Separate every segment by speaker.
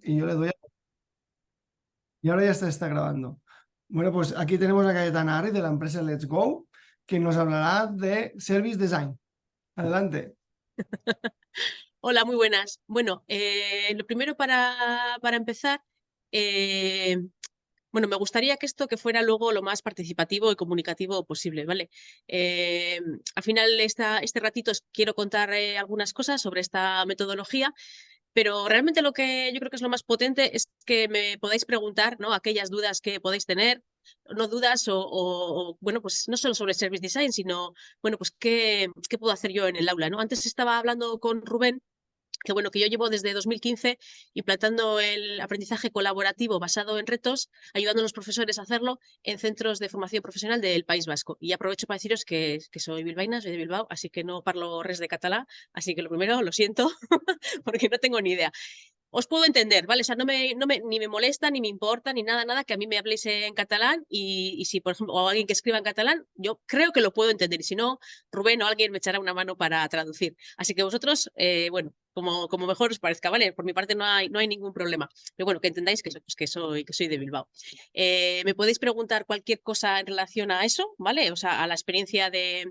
Speaker 1: y yo le doy y ahora ya está grabando. Bueno, pues aquí tenemos a Cayetana Arri de la empresa Let's Go, que nos hablará de Service Design. Adelante.
Speaker 2: Hola, muy buenas. Bueno, lo primero para empezar, eh, bueno, me gustaría que fuera luego lo más participativo y comunicativo posible, ¿vale? Eh, Al final, este ratito os quiero contar algunas cosas sobre esta metodología, pero realmente lo que yo creo que es lo más potente es que me podáis preguntar, ¿no? Aquellas dudas que podéis tener, no dudas bueno, pues no solo sobre Service Design, sino, bueno, pues qué puedo hacer yo en el aula, ¿no? Antes estaba hablando con Rubén, que bueno, que yo llevo desde 2015 implantando el aprendizaje colaborativo basado en retos, ayudando a los profesores a hacerlo en centros de formación profesional del País Vasco. Y aprovecho para deciros que soy bilbaína, soy de Bilbao, así que no parlo res de catalán, así que lo primero, lo siento, porque no tengo ni idea. Os puedo entender, ¿vale? O sea, ni me molesta, ni me importa, ni nada, que a mí me habléis en catalán y si, por ejemplo, o alguien que escriba en catalán, yo creo que lo puedo entender y si no, Rubén o alguien me echará una mano para traducir. Así que vosotros, bueno, como mejor os parezca, ¿vale? Por mi parte no hay ningún problema. Pero bueno, que entendáis que soy de Bilbao. Me podéis preguntar cualquier cosa en relación a eso, ¿vale? O sea, a la experiencia de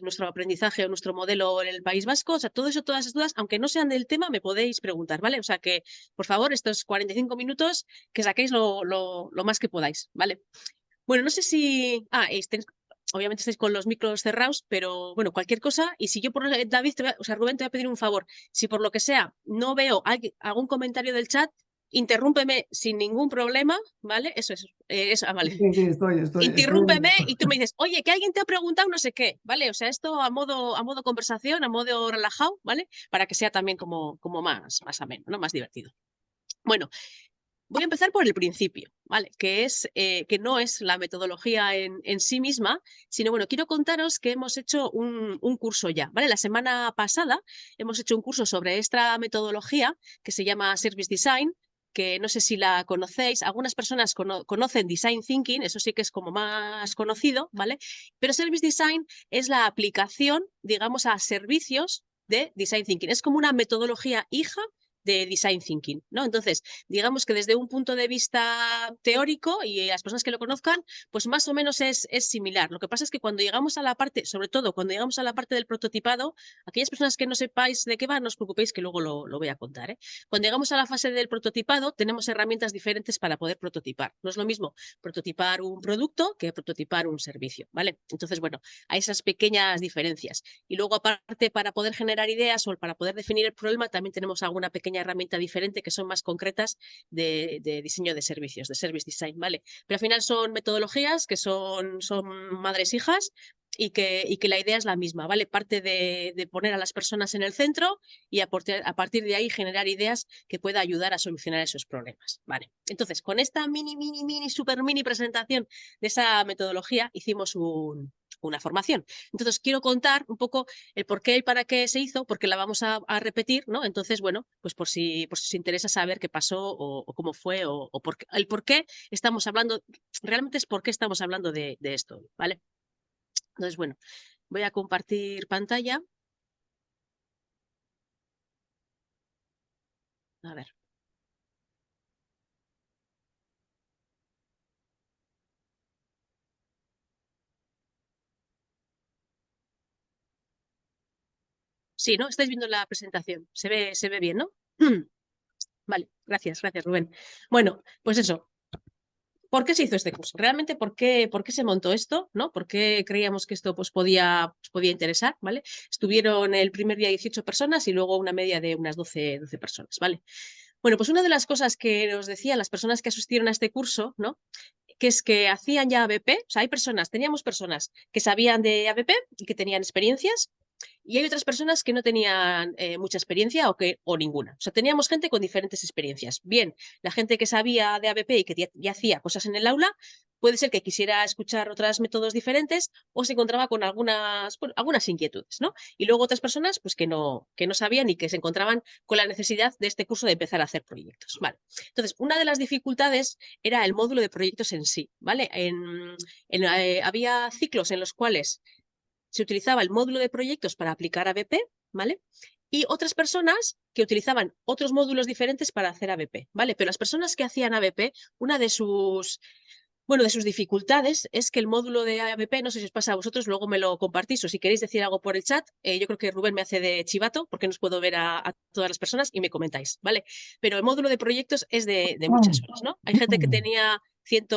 Speaker 2: nuestro aprendizaje o nuestro modelo en el País Vasco, o sea, todo eso, todas esas dudas, aunque no sean del tema, me podéis preguntar, ¿vale? O sea que, por favor, estos 45 minutos, que saquéis lo más que podáis, ¿vale? Bueno, no sé si... obviamente estáis con los micros cerrados, pero bueno, cualquier cosa, y si yo por David, o sea, Rubén, te voy a pedir un favor, si por lo que sea no veo algún comentario del chat, interrúmpeme sin ningún problema, ¿vale? Vale.
Speaker 1: Sí, sí, estoy en
Speaker 2: Interrúmpeme
Speaker 1: ello.
Speaker 2: y tú me dices, oye, que alguien te ha preguntado no sé qué, ¿vale? O sea, esto a modo conversación, a modo relajado, ¿vale? Para que sea también como más ameno, ¿no? Más divertido. Bueno, voy a empezar por el principio, ¿vale? Que no es la metodología en sí misma, sino, bueno, quiero contaros que hemos hecho un curso ya, ¿vale? La semana pasada hemos hecho un curso sobre esta metodología que se llama Service Design, que no sé si la conocéis. Algunas personas conocen Design Thinking, eso sí que es como más conocido, ¿vale? Pero Service Design es la aplicación, digamos, a servicios de Design Thinking. Es como una metodología hija de Design Thinking, ¿no? Entonces, digamos que desde un punto de vista teórico y las personas que lo conozcan, pues más o menos es similar. Lo que pasa es que cuando llegamos a la parte, sobre todo cuando llegamos a la parte del prototipado, aquellas personas que no sepáis de qué va, no os preocupéis que luego lo voy a contar, ¿eh? Cuando llegamos a la fase del prototipado, tenemos herramientas diferentes para poder prototipar. No es lo mismo prototipar un producto que prototipar un servicio, ¿vale? Entonces, bueno, hay esas pequeñas diferencias. Y luego, aparte, para poder generar ideas o para poder definir el problema, también tenemos alguna pequeña herramienta diferente que son más concretas de diseño de servicios, de service design, ¿vale? Pero al final son metodologías que son madres hijas y que la idea es la misma, ¿vale? Parte de poner a las personas en el centro y a partir de ahí generar ideas que pueda ayudar a solucionar esos problemas, ¿vale? Entonces, con esta super mini presentación de esa metodología hicimos una formación. Entonces, quiero contar un poco el por qué y para qué se hizo, porque la vamos a repetir, ¿no? Entonces, bueno, pues por si os interesa saber qué pasó o cómo fue o el por qué estamos hablando, realmente es por qué estamos hablando de esto, ¿vale? Entonces, bueno, voy a compartir pantalla. A ver. Sí, ¿no? Estáis viendo la presentación. Se ve bien, ¿no? Vale, gracias, Rubén. Bueno, pues eso. ¿Por qué se hizo este curso? Realmente, por qué se montó esto? ¿No? ¿Por qué creíamos que esto podía interesar? ¿Vale? Estuvieron el primer día 18 personas y luego una media de unas 12 personas, ¿vale? Bueno, pues una de las cosas que nos decían las personas que asistieron a este curso, ¿no? Que es que hacían ya ABP, o sea, teníamos personas que sabían de ABP y que tenían experiencias, y hay otras personas que no tenían mucha experiencia o ninguna. O sea, teníamos gente con diferentes experiencias. Bien, la gente que sabía de ABP y que ya hacía cosas en el aula, puede ser que quisiera escuchar otros métodos diferentes o se encontraba con algunas inquietudes, ¿no? Y luego otras personas pues que no sabían y que se encontraban con la necesidad de este curso de empezar a hacer proyectos. Vale. Entonces, una de las dificultades era el módulo de proyectos en sí, ¿vale? Había ciclos en los cuales se utilizaba el módulo de proyectos para aplicar ABP, ¿vale? y otras personas que utilizaban otros módulos diferentes para hacer ABP, ¿vale? Pero las personas que hacían ABP, una de sus, bueno, de sus dificultades es que el módulo de ABP, no sé si os pasa a vosotros, luego me lo compartís o si queréis decir algo por el chat, yo creo que Rubén me hace de chivato porque no os puedo ver a todas las personas y me comentáis, ¿vale? Pero el módulo de proyectos es de muchas horas, ¿no? Hay gente que tenía 100,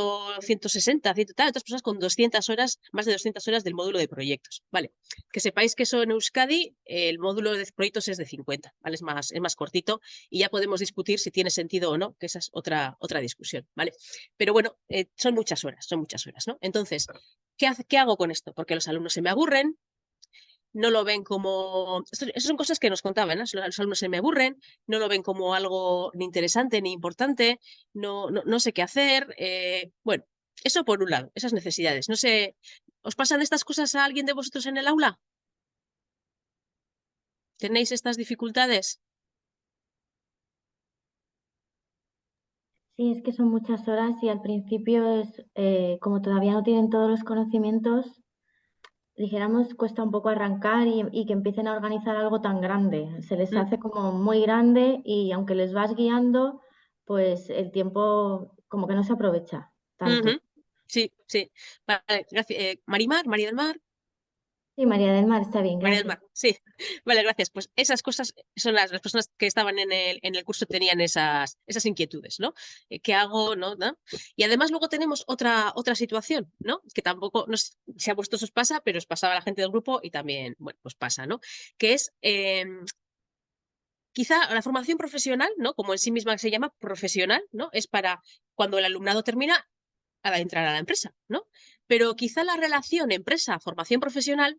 Speaker 2: 160, 100 tal, otras personas con 200 horas, más de 200 horas del módulo de proyectos, ¿vale? Que sepáis que eso en Euskadi, el módulo de proyectos es de 50, ¿vale? Es más cortito y ya podemos discutir si tiene sentido o no, que esa es otra discusión, ¿vale? Pero bueno, son muchas horas, ¿no? Entonces, ¿qué hago con esto? Porque los alumnos se me aburren, no lo ven como... Esas son cosas que nos contaban, ¿no? Los alumnos se me aburren, no lo ven como algo ni interesante ni importante, no sé qué hacer. Bueno, eso por un lado, esas necesidades. No sé, ¿os pasan estas cosas a alguien de vosotros en el aula? ¿Tenéis estas dificultades?
Speaker 3: Sí, es que son muchas horas y al principio es, como todavía no tienen todos los conocimientos, dijéramos, cuesta un poco arrancar y que empiecen a organizar algo tan grande. Se les
Speaker 2: Mm.
Speaker 3: hace como muy grande y aunque les vas guiando, pues el tiempo como que no se aprovecha tanto.
Speaker 2: Sí, sí. Vale, gracias. María del Mar.
Speaker 3: Sí, María del Mar, está bien,
Speaker 2: María del
Speaker 3: gracias.
Speaker 2: Mar, sí. Vale, gracias. Pues esas cosas son las personas que estaban en el curso tenían esas inquietudes, ¿no? ¿Qué hago? ¿No? Y además luego tenemos otra situación, ¿no? Que tampoco, no sé si a vosotros os pasa, pero os pasaba a la gente del grupo y también, bueno, pues pasa, ¿no? Que es quizá la formación profesional, ¿no? Como en sí misma se llama profesional, ¿no? Es para cuando el alumnado termina a entrar a la empresa, ¿no? Pero quizá la relación empresa-formación profesional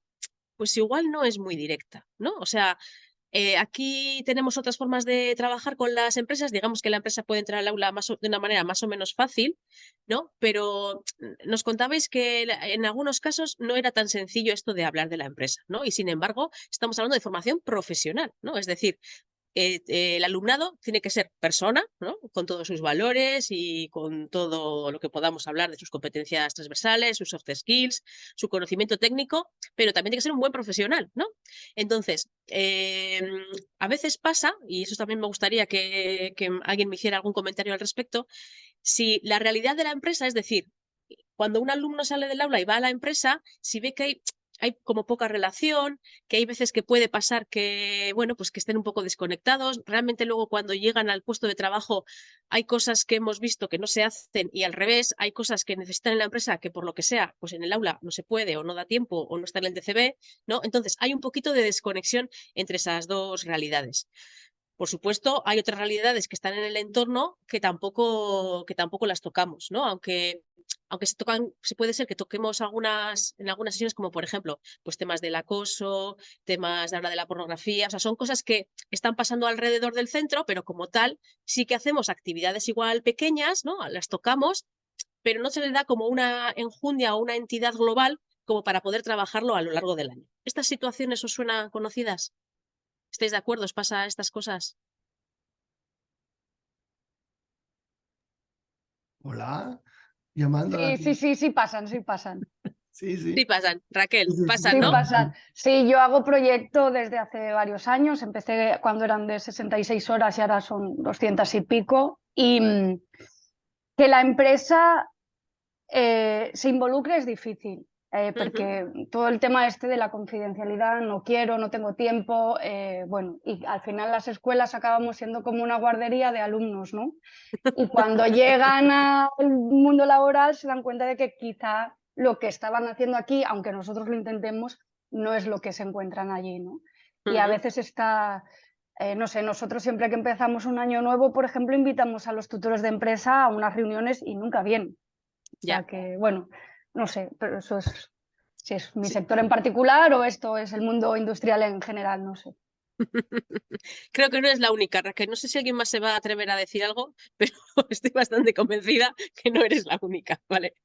Speaker 2: pues igual no es muy directa, ¿no? O sea, aquí tenemos otras formas de trabajar con las empresas. Digamos que la empresa puede entrar al aula de una manera más o menos fácil, ¿no? Pero nos contabais que en algunos casos no era tan sencillo esto de hablar de la empresa, ¿no? Y sin embargo, estamos hablando de formación profesional, ¿no? Es decir, el alumnado tiene que ser persona, ¿no? Con todos sus valores y con todo lo que podamos hablar de sus competencias transversales, sus soft skills, su conocimiento técnico, pero también tiene que ser un buen profesional, ¿no? Entonces, a veces pasa, y eso también me gustaría que alguien me hiciera algún comentario al respecto, si la realidad de la empresa, es decir, cuando un alumno sale del aula y va a la empresa, si ve que hay como poca relación, que hay veces que puede pasar que, bueno, pues que estén un poco desconectados. Realmente luego cuando llegan al puesto de trabajo hay cosas que hemos visto que no se hacen y al revés, hay cosas que necesitan en la empresa que por lo que sea, pues en el aula no se puede o no da tiempo o no está en el DCB, ¿no? Entonces hay un poquito de desconexión entre esas dos realidades. Por supuesto, hay otras realidades que están en el entorno que tampoco las tocamos, ¿no? Aunque se puede ser que toquemos en algunas sesiones, como por ejemplo, pues temas del acoso, temas de habla de la pornografía, o sea, son cosas que están pasando alrededor del centro, pero como tal, sí que hacemos actividades igual pequeñas, ¿no? Las tocamos, pero no se le da como una enjundia o una entidad global como para poder trabajarlo a lo largo del año. ¿Estas situaciones os suenan conocidas? ¿Estáis de acuerdo? ¿Os pasa estas cosas?
Speaker 1: Hola, llamando a la...
Speaker 4: Sí pasan, sí pasan.
Speaker 1: Sí, sí.
Speaker 2: Sí pasan, Raquel,
Speaker 1: Sí, sí, sí,
Speaker 2: pasan,
Speaker 4: Sí
Speaker 2: ¿no?
Speaker 4: pasan. Sí, yo hago proyecto desde hace varios años. Empecé cuando eran de 66 horas y ahora son 200 y pico. Y que la empresa se involucre es difícil, porque todo el tema este de la confidencialidad, no quiero, no tengo tiempo, bueno, y al final las escuelas acabamos siendo como una guardería de alumnos, ¿no? Y cuando llegan al mundo laboral se dan cuenta de que quizá lo que estaban haciendo aquí, aunque nosotros lo intentemos, no es lo que se encuentran allí, ¿no? Y a veces está, no sé, nosotros siempre que empezamos un año nuevo, por ejemplo, invitamos a los tutores de empresa a unas reuniones y nunca vienen. O sea
Speaker 2: Ya.
Speaker 4: que, bueno, no sé, pero eso es, si es mi
Speaker 2: Sí.
Speaker 4: sector en particular o esto es el mundo industrial en general, no sé.
Speaker 2: Creo que no es la única, Raquel. No sé si alguien más se va a atrever a decir algo, pero estoy bastante convencida que no eres la única, ¿vale?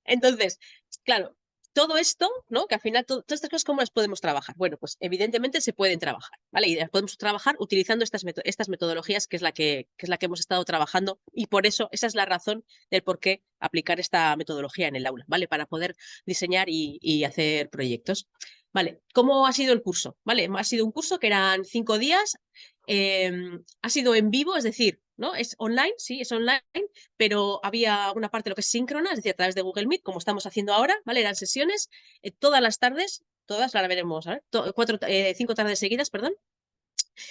Speaker 2: Entonces, claro, todo esto, ¿no? Que al final todas estas cosas, ¿cómo las podemos trabajar? Bueno, pues evidentemente se pueden trabajar, ¿vale? Y las podemos trabajar utilizando estas metodologías, que es la que hemos estado trabajando, y por eso esa es la razón del por qué aplicar esta metodología en el aula, ¿vale? Para poder diseñar y hacer proyectos. Vale, ¿cómo ha sido el curso? Vale, ha sido un curso que eran 5 días, ha sido en vivo, es decir, ¿no? Es online, sí, es online, pero había una parte de lo que es síncrona, es decir, a través de Google Meet, como estamos haciendo ahora, ¿vale? Eran sesiones todas las tardes, todas, ahora veremos, ¿vale? 5 tardes seguidas, perdón.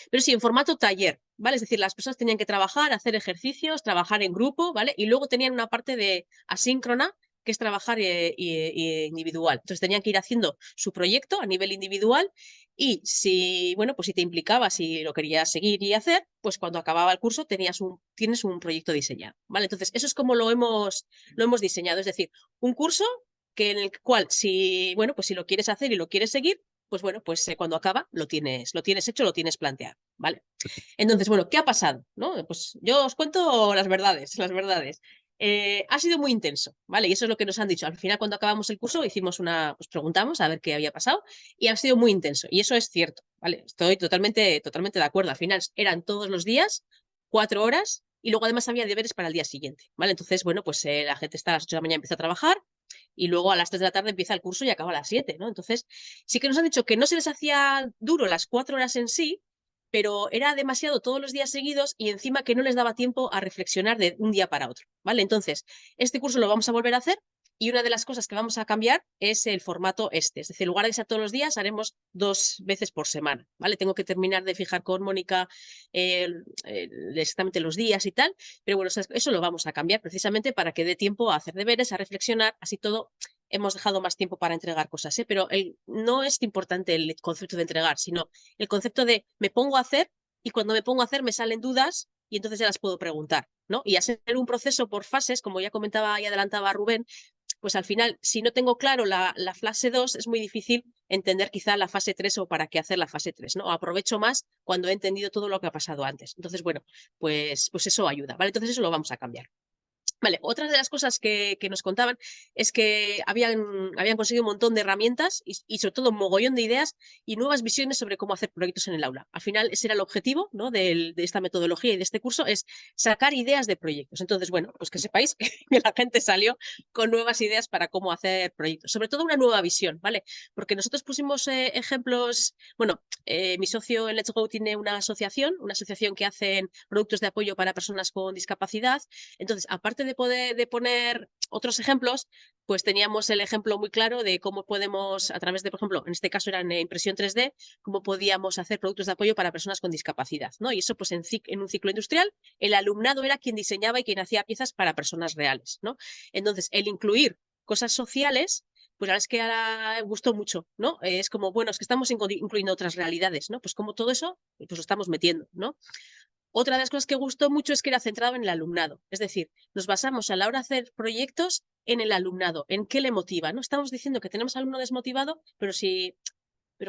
Speaker 2: Pero sí, en formato taller, ¿vale? Es decir, las personas tenían que trabajar, hacer ejercicios, trabajar en grupo, ¿vale? Y luego tenían una parte de asíncrona, que es trabajar individual. Entonces tenían que ir haciendo su proyecto a nivel individual y si, bueno, pues si te implicaba, si lo querías seguir y hacer, pues cuando acababa el curso tienes un proyecto diseñado, ¿vale? Entonces eso es como lo hemos diseñado, es decir, un curso que en el cual si, bueno, pues si lo quieres hacer y lo quieres seguir, pues bueno, pues cuando acaba lo tienes hecho, lo tienes planteado, ¿vale? Entonces, bueno, ¿qué ha pasado? ¿No? Pues yo os cuento las verdades, las verdades. Ha sido muy intenso, ¿vale? Y eso es lo que nos han dicho. Al final, cuando acabamos el curso, pues preguntamos a ver qué había pasado y ha sido muy intenso. Y eso es cierto, ¿vale? Estoy totalmente de acuerdo. Al final eran todos los días, 4 horas, y luego además había deberes para el día siguiente, ¿vale? Entonces, bueno, pues la gente está a las 8 de la mañana, empieza a trabajar, y luego a las 3 de la tarde empieza el curso y acaba a las 7, ¿no? Entonces, sí que nos han dicho que no se les hacía duro las 4 horas en sí, pero era demasiado todos los días seguidos y encima que no les daba tiempo a reflexionar de un día para otro, ¿vale? Entonces, este curso lo vamos a volver a hacer y una de las cosas que vamos a cambiar es el formato este. Es decir, en lugar de ser todos los días, haremos 2 veces por semana, ¿vale? Tengo que terminar de fijar con Mónica exactamente los días y tal, pero bueno, eso lo vamos a cambiar precisamente para que dé tiempo a hacer deberes, a reflexionar, así todo hemos dejado más tiempo para entregar cosas, ¿eh? Pero no es importante el concepto de entregar, sino el concepto de me pongo a hacer y cuando me pongo a hacer me salen dudas y entonces ya las puedo preguntar, ¿no? Y hacer un proceso por fases, como ya comentaba y adelantaba Rubén, pues al final, si no tengo claro la fase 2, es muy difícil entender quizá la fase 3 o para qué hacer la fase 3, ¿no? Aprovecho más cuando he entendido todo lo que ha pasado antes. Entonces, bueno, pues eso ayuda, ¿vale? Entonces eso lo vamos a cambiar. Vale, otra de las cosas que nos contaban es que habían conseguido un montón de herramientas y sobre todo un mogollón de ideas y nuevas visiones sobre cómo hacer proyectos en el aula. Al final ese era el objetivo, ¿no? de esta metodología y de este curso, es sacar ideas de proyectos. Entonces, bueno, pues que sepáis que la gente salió con nuevas ideas para cómo hacer proyectos. Sobre todo una nueva visión, ¿vale? Porque nosotros pusimos ejemplos, bueno, mi socio en Let's Go tiene una asociación que hacen productos de apoyo para personas con discapacidad. Entonces, aparte de poner otros ejemplos, pues teníamos el ejemplo muy claro de cómo podemos, a través de, por ejemplo, en este caso era en impresión 3D, cómo podíamos hacer productos de apoyo para personas con discapacidad, ¿no? Y eso, pues en un ciclo industrial, el alumnado era quien diseñaba y quien hacía piezas para personas reales, ¿no? Entonces, el incluir cosas sociales, pues la verdad es que ahora gustó mucho, ¿no? Es como, bueno, es que estamos incluyendo otras realidades, ¿no? Pues como todo eso, pues lo estamos metiendo, ¿no? Otra de las cosas que gustó mucho es que era centrado en el alumnado. Es decir, nos basamos a la hora de hacer proyectos en el alumnado, en qué le motiva. No estamos diciendo que tenemos alumno desmotivado, pero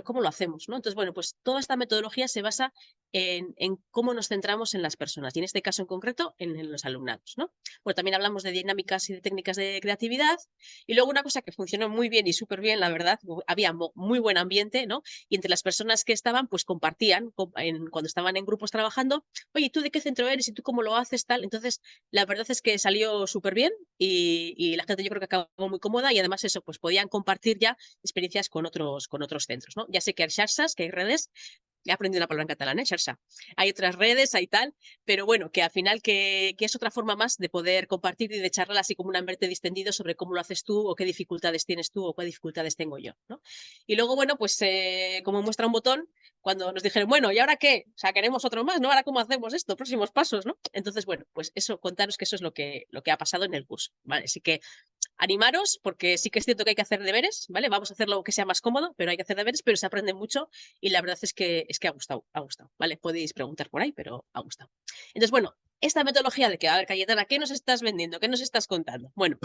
Speaker 2: ¿cómo lo hacemos? ¿No? Entonces, bueno, pues toda esta metodología se basa en cómo nos centramos en las personas y en este caso en concreto en los alumnados, ¿no? Bueno, también hablamos de dinámicas y de técnicas de creatividad y luego una cosa que funcionó muy bien y súper bien, la verdad, había muy buen ambiente, ¿no? Y entre las personas que estaban, pues compartían cuando estaban en grupos trabajando, oye, ¿tú de qué centro eres y tú cómo lo haces? Tal. Entonces, la verdad es que salió súper bien y la gente yo creo que acabó muy cómoda y además eso, pues podían compartir ya experiencias con otros centros, ¿no? Ya sé que hay xarxas, que hay redes, he aprendido una palabra en catalán, xarxa. Hay otras redes, hay tal, pero bueno, que al final que es otra forma más de poder compartir y de charlar así como un ambiente distendido sobre cómo lo haces tú o qué dificultades tienes tú o qué dificultades tengo yo, ¿no? Y luego, bueno, pues como muestra un botón, cuando nos dijeron, bueno, ¿y ahora qué? O sea, queremos otro más, ¿no? ¿Ahora cómo hacemos esto? Próximos pasos, ¿no? Entonces, bueno, pues eso, contaros que eso es lo que ha pasado en el curso, ¿vale? Así que animaros, porque sí que es cierto que hay que hacer deberes, ¿vale? Vamos a hacerlo que sea más cómodo, pero hay que hacer deberes, pero se aprende mucho y la verdad es que ha gustado, ¿vale? Podéis preguntar por ahí, pero ha gustado. Entonces, bueno, esta metodología de que, a ver, Cayetana, ¿qué nos estás vendiendo? ¿Qué nos estás contando? Bueno,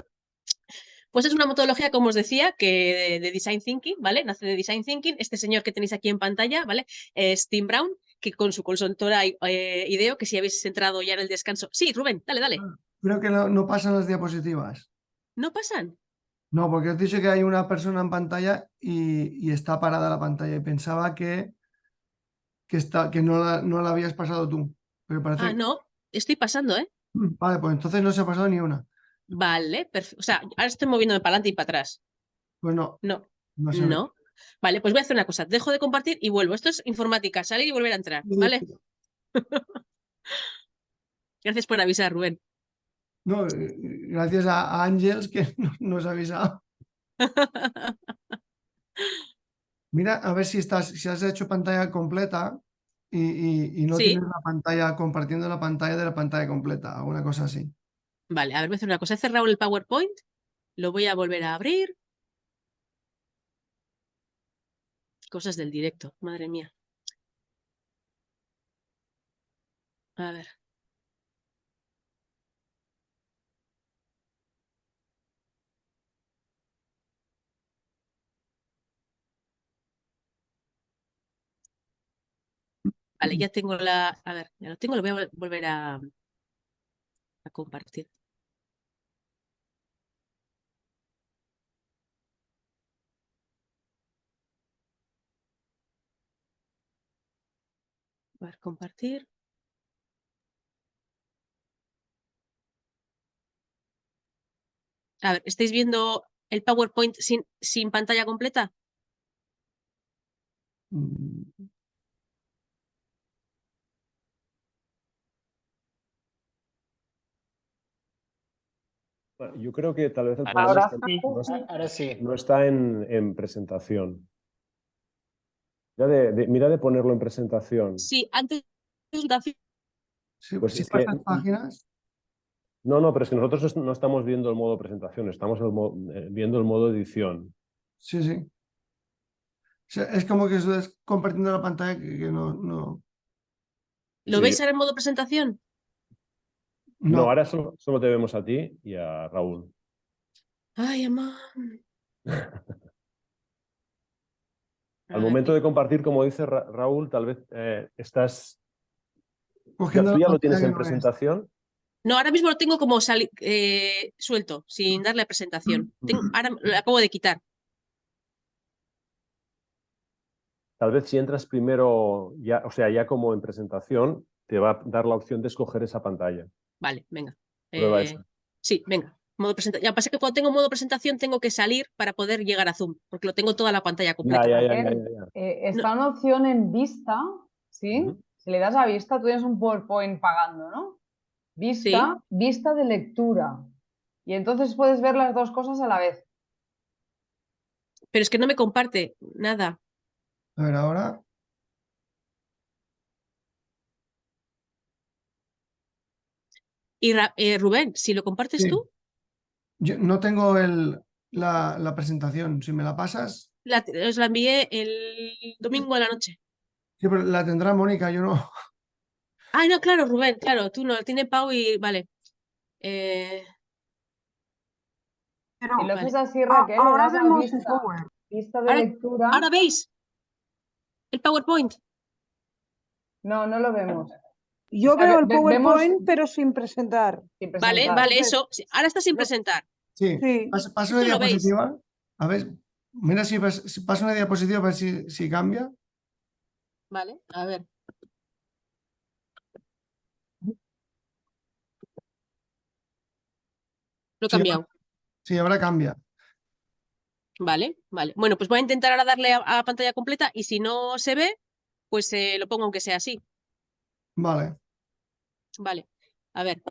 Speaker 2: pues es una metodología, como os decía, que de Design Thinking, ¿vale? Nace de Design Thinking. Este señor que tenéis aquí en pantalla, ¿vale? Es Tim Brown, que con su consultora IDEO, que si habéis entrado ya en el descanso... Sí, Rubén, dale.
Speaker 1: Creo que no pasan las diapositivas.
Speaker 2: ¿No pasan?
Speaker 1: No, porque os he dicho que hay una persona en pantalla y está parada la pantalla y pensaba que no la habías pasado tú. Pero
Speaker 2: Ah,
Speaker 1: parece...
Speaker 2: no, estoy pasando, ¿eh?
Speaker 1: Vale, pues entonces no se ha pasado ni una.
Speaker 2: Vale, perfecto. O sea, ahora estoy moviéndome para adelante y para atrás.
Speaker 1: Pues no,
Speaker 2: No,
Speaker 1: no se ve.
Speaker 2: no. Vale, pues voy a hacer una cosa. Dejo de compartir y vuelvo. Esto es informática, salir y volver a entrar, ¿vale? Gracias por avisar, Rubén.
Speaker 1: No, gracias a Ángels que nos ha avisado. Mira, a ver si has hecho pantalla completa y no
Speaker 2: Sí,
Speaker 1: tienes la pantalla compartiendo la pantalla de la pantalla completa, alguna cosa así.
Speaker 2: vale, a ver, voy a hacer una cosa. He cerrado el PowerPoint, lo voy a volver a abrir. Cosas del directo, madre mía. A ver. Vale, ya tengo la... A ver, ya lo tengo, lo voy a volver a compartir. A ver, compartir. A ver, ¿estáis viendo el PowerPoint sin pantalla completa?
Speaker 1: Mm,
Speaker 5: Bueno, yo creo que tal vez el
Speaker 2: Ahora
Speaker 5: problema
Speaker 6: Ahora
Speaker 5: es que
Speaker 6: sí,
Speaker 5: no,
Speaker 6: ahora sí.
Speaker 5: no está en presentación. Mira de ponerlo en presentación.
Speaker 2: Sí, antes de presentación.
Speaker 5: Pues
Speaker 1: si
Speaker 5: es que,
Speaker 1: pasas páginas,
Speaker 5: no, pero es que nosotros no estamos viendo el modo presentación, estamos viendo el modo edición.
Speaker 1: sí, sí. O sea, es como que estás compartiendo la pantalla que no.
Speaker 2: ¿Lo
Speaker 5: Sí.
Speaker 2: veis ahora en modo presentación?
Speaker 5: No,
Speaker 1: No.
Speaker 5: ahora solo te vemos a ti y a Raúl.
Speaker 2: Ay, mamá.
Speaker 5: Al momento de compartir, como dice Raúl, tal vez estás...
Speaker 1: Cogiendo
Speaker 5: ¿Tú
Speaker 1: la
Speaker 5: ya lo tienes
Speaker 1: pantalla que
Speaker 5: en
Speaker 1: no es.
Speaker 5: presentación?
Speaker 2: No, ahora mismo lo tengo como suelto, sin darle a presentación. Ahora lo acabo de quitar.
Speaker 5: Tal vez si entras primero, ya, o sea, ya como en presentación, te va a dar la opción de escoger esa pantalla.
Speaker 2: Vale, venga.
Speaker 5: Prueba esa.
Speaker 2: Sí, venga. Modo presentación. Ya pasa que cuando tengo modo presentación tengo que salir para poder llegar a Zoom, porque lo tengo toda la pantalla completa.
Speaker 5: Ya.
Speaker 6: Está una opción en vista, ¿sí?
Speaker 5: Ujú.
Speaker 6: Si le das a vista, tú tienes un PowerPoint pagando, ¿no? Vista,
Speaker 2: Sí.
Speaker 6: vista de lectura. Y entonces puedes ver las dos cosas a la vez.
Speaker 2: Pero es que no me comparte nada.
Speaker 1: A ver, ahora.
Speaker 2: Y Rubén, si lo compartes
Speaker 1: Sí.
Speaker 2: tú,
Speaker 1: Yo no tengo la presentación. Si me la pasas,
Speaker 2: os la envié el domingo a la noche.
Speaker 1: sí, pero la tendrá Mónica, yo no.
Speaker 2: Ah, no, claro, Rubén, claro, tú no, tiene Pau y vale.
Speaker 6: Si lo haces
Speaker 2: Vale.
Speaker 6: así, Raquel, le
Speaker 7: Ahora
Speaker 6: das a
Speaker 7: vemos el
Speaker 6: vista,
Speaker 7: Power.
Speaker 6: vista de
Speaker 2: Ahora,
Speaker 6: lectura.
Speaker 2: ¿ahora veis el PowerPoint?
Speaker 6: No, no lo vemos.
Speaker 7: Yo
Speaker 6: O sea,
Speaker 7: veo el
Speaker 6: vemos
Speaker 7: PowerPoint, pero sin presentar.
Speaker 6: sin
Speaker 2: Vale,
Speaker 6: presentar.
Speaker 2: vale, eso. Sí, ahora está sin presentar.
Speaker 1: Sí.
Speaker 7: Sí.
Speaker 1: Paso una
Speaker 2: Esto lo veis.
Speaker 1: diapositiva. A ver, mira si paso una diapositiva a ver si cambia.
Speaker 2: Vale, a ver. Lo he
Speaker 1: Sí,
Speaker 2: cambiado.
Speaker 1: sí, ahora cambia.
Speaker 2: Vale, vale. Bueno, pues voy a intentar ahora darle a pantalla completa y si no se ve, pues lo pongo aunque sea así.
Speaker 1: Vale.
Speaker 2: Vale. A ver.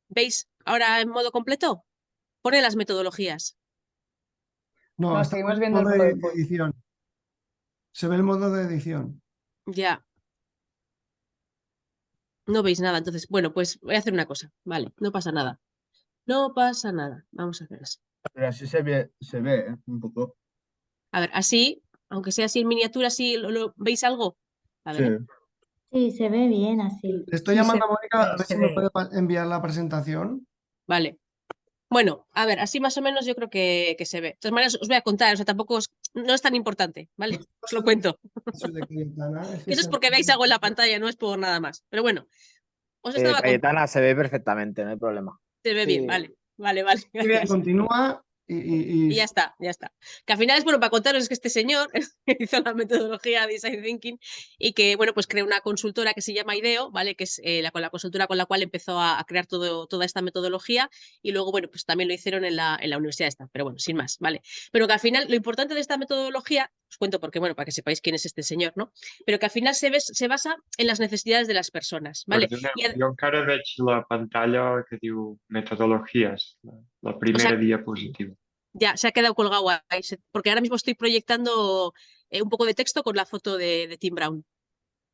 Speaker 2: ¿Veis ahora en modo completo? Pone las metodologías.
Speaker 1: No,
Speaker 6: No,
Speaker 1: está en
Speaker 6: seguimos
Speaker 1: el
Speaker 6: viendo el
Speaker 1: modo de
Speaker 6: PowerPoint.
Speaker 1: edición. Se ve el modo de edición.
Speaker 2: Ya. No veis nada. Entonces, bueno, pues voy a hacer una cosa. Vale, no pasa nada. No pasa nada. Vamos a hacer eso.
Speaker 8: Pero así se ve, un poco.
Speaker 2: A ver, así, aunque sea así en miniatura, ¿sí veis algo? A ver,
Speaker 8: Sí.
Speaker 3: Sí, se ve bien así.
Speaker 1: Le estoy
Speaker 2: Sí,
Speaker 1: llamando a Mónica a ver
Speaker 7: se
Speaker 1: si me
Speaker 7: ve.
Speaker 1: puede enviar la presentación.
Speaker 2: Vale. Bueno, a ver, así más o menos yo creo que se ve. De todas maneras, os voy a contar, o sea, tampoco no es tan importante, ¿vale? Os lo cuento.
Speaker 1: Eso de Cayetana, es que
Speaker 2: Eso es
Speaker 1: se-
Speaker 2: porque veis algo en la pantalla, no es por nada más. Pero bueno, os estaba contando.
Speaker 9: Cayetana se ve perfectamente, no hay problema.
Speaker 2: Se ve bien,
Speaker 9: Sí.
Speaker 2: vale. Vale, vale.
Speaker 1: Muy bien,
Speaker 2: Gracias.
Speaker 1: continúa. y-
Speaker 2: Y ya está, ya está. Que al final es bueno para contaros que este señor hizo la metodología de Design Thinking y que, bueno, pues creó una consultora que se llama IDEO, ¿vale? Que es la consultora con la cual empezó a crear toda esta metodología y luego, bueno, pues también lo hicieron en la universidad esta, pero bueno, sin más, ¿vale? Pero que al final lo importante de esta metodología, os cuento porque, bueno, para que sepáis quién es este señor, ¿no? Pero que al final se basa en las necesidades de las personas, ¿vale?
Speaker 9: Perdoneu,
Speaker 2: I,
Speaker 9: jo encara veig la pantalla que diu metodologies, la primera diapositiva.
Speaker 2: ya, se ha quedado colgado ahí, porque ahora mismo estoy proyectando un poco de texto con la foto de Tim Brown.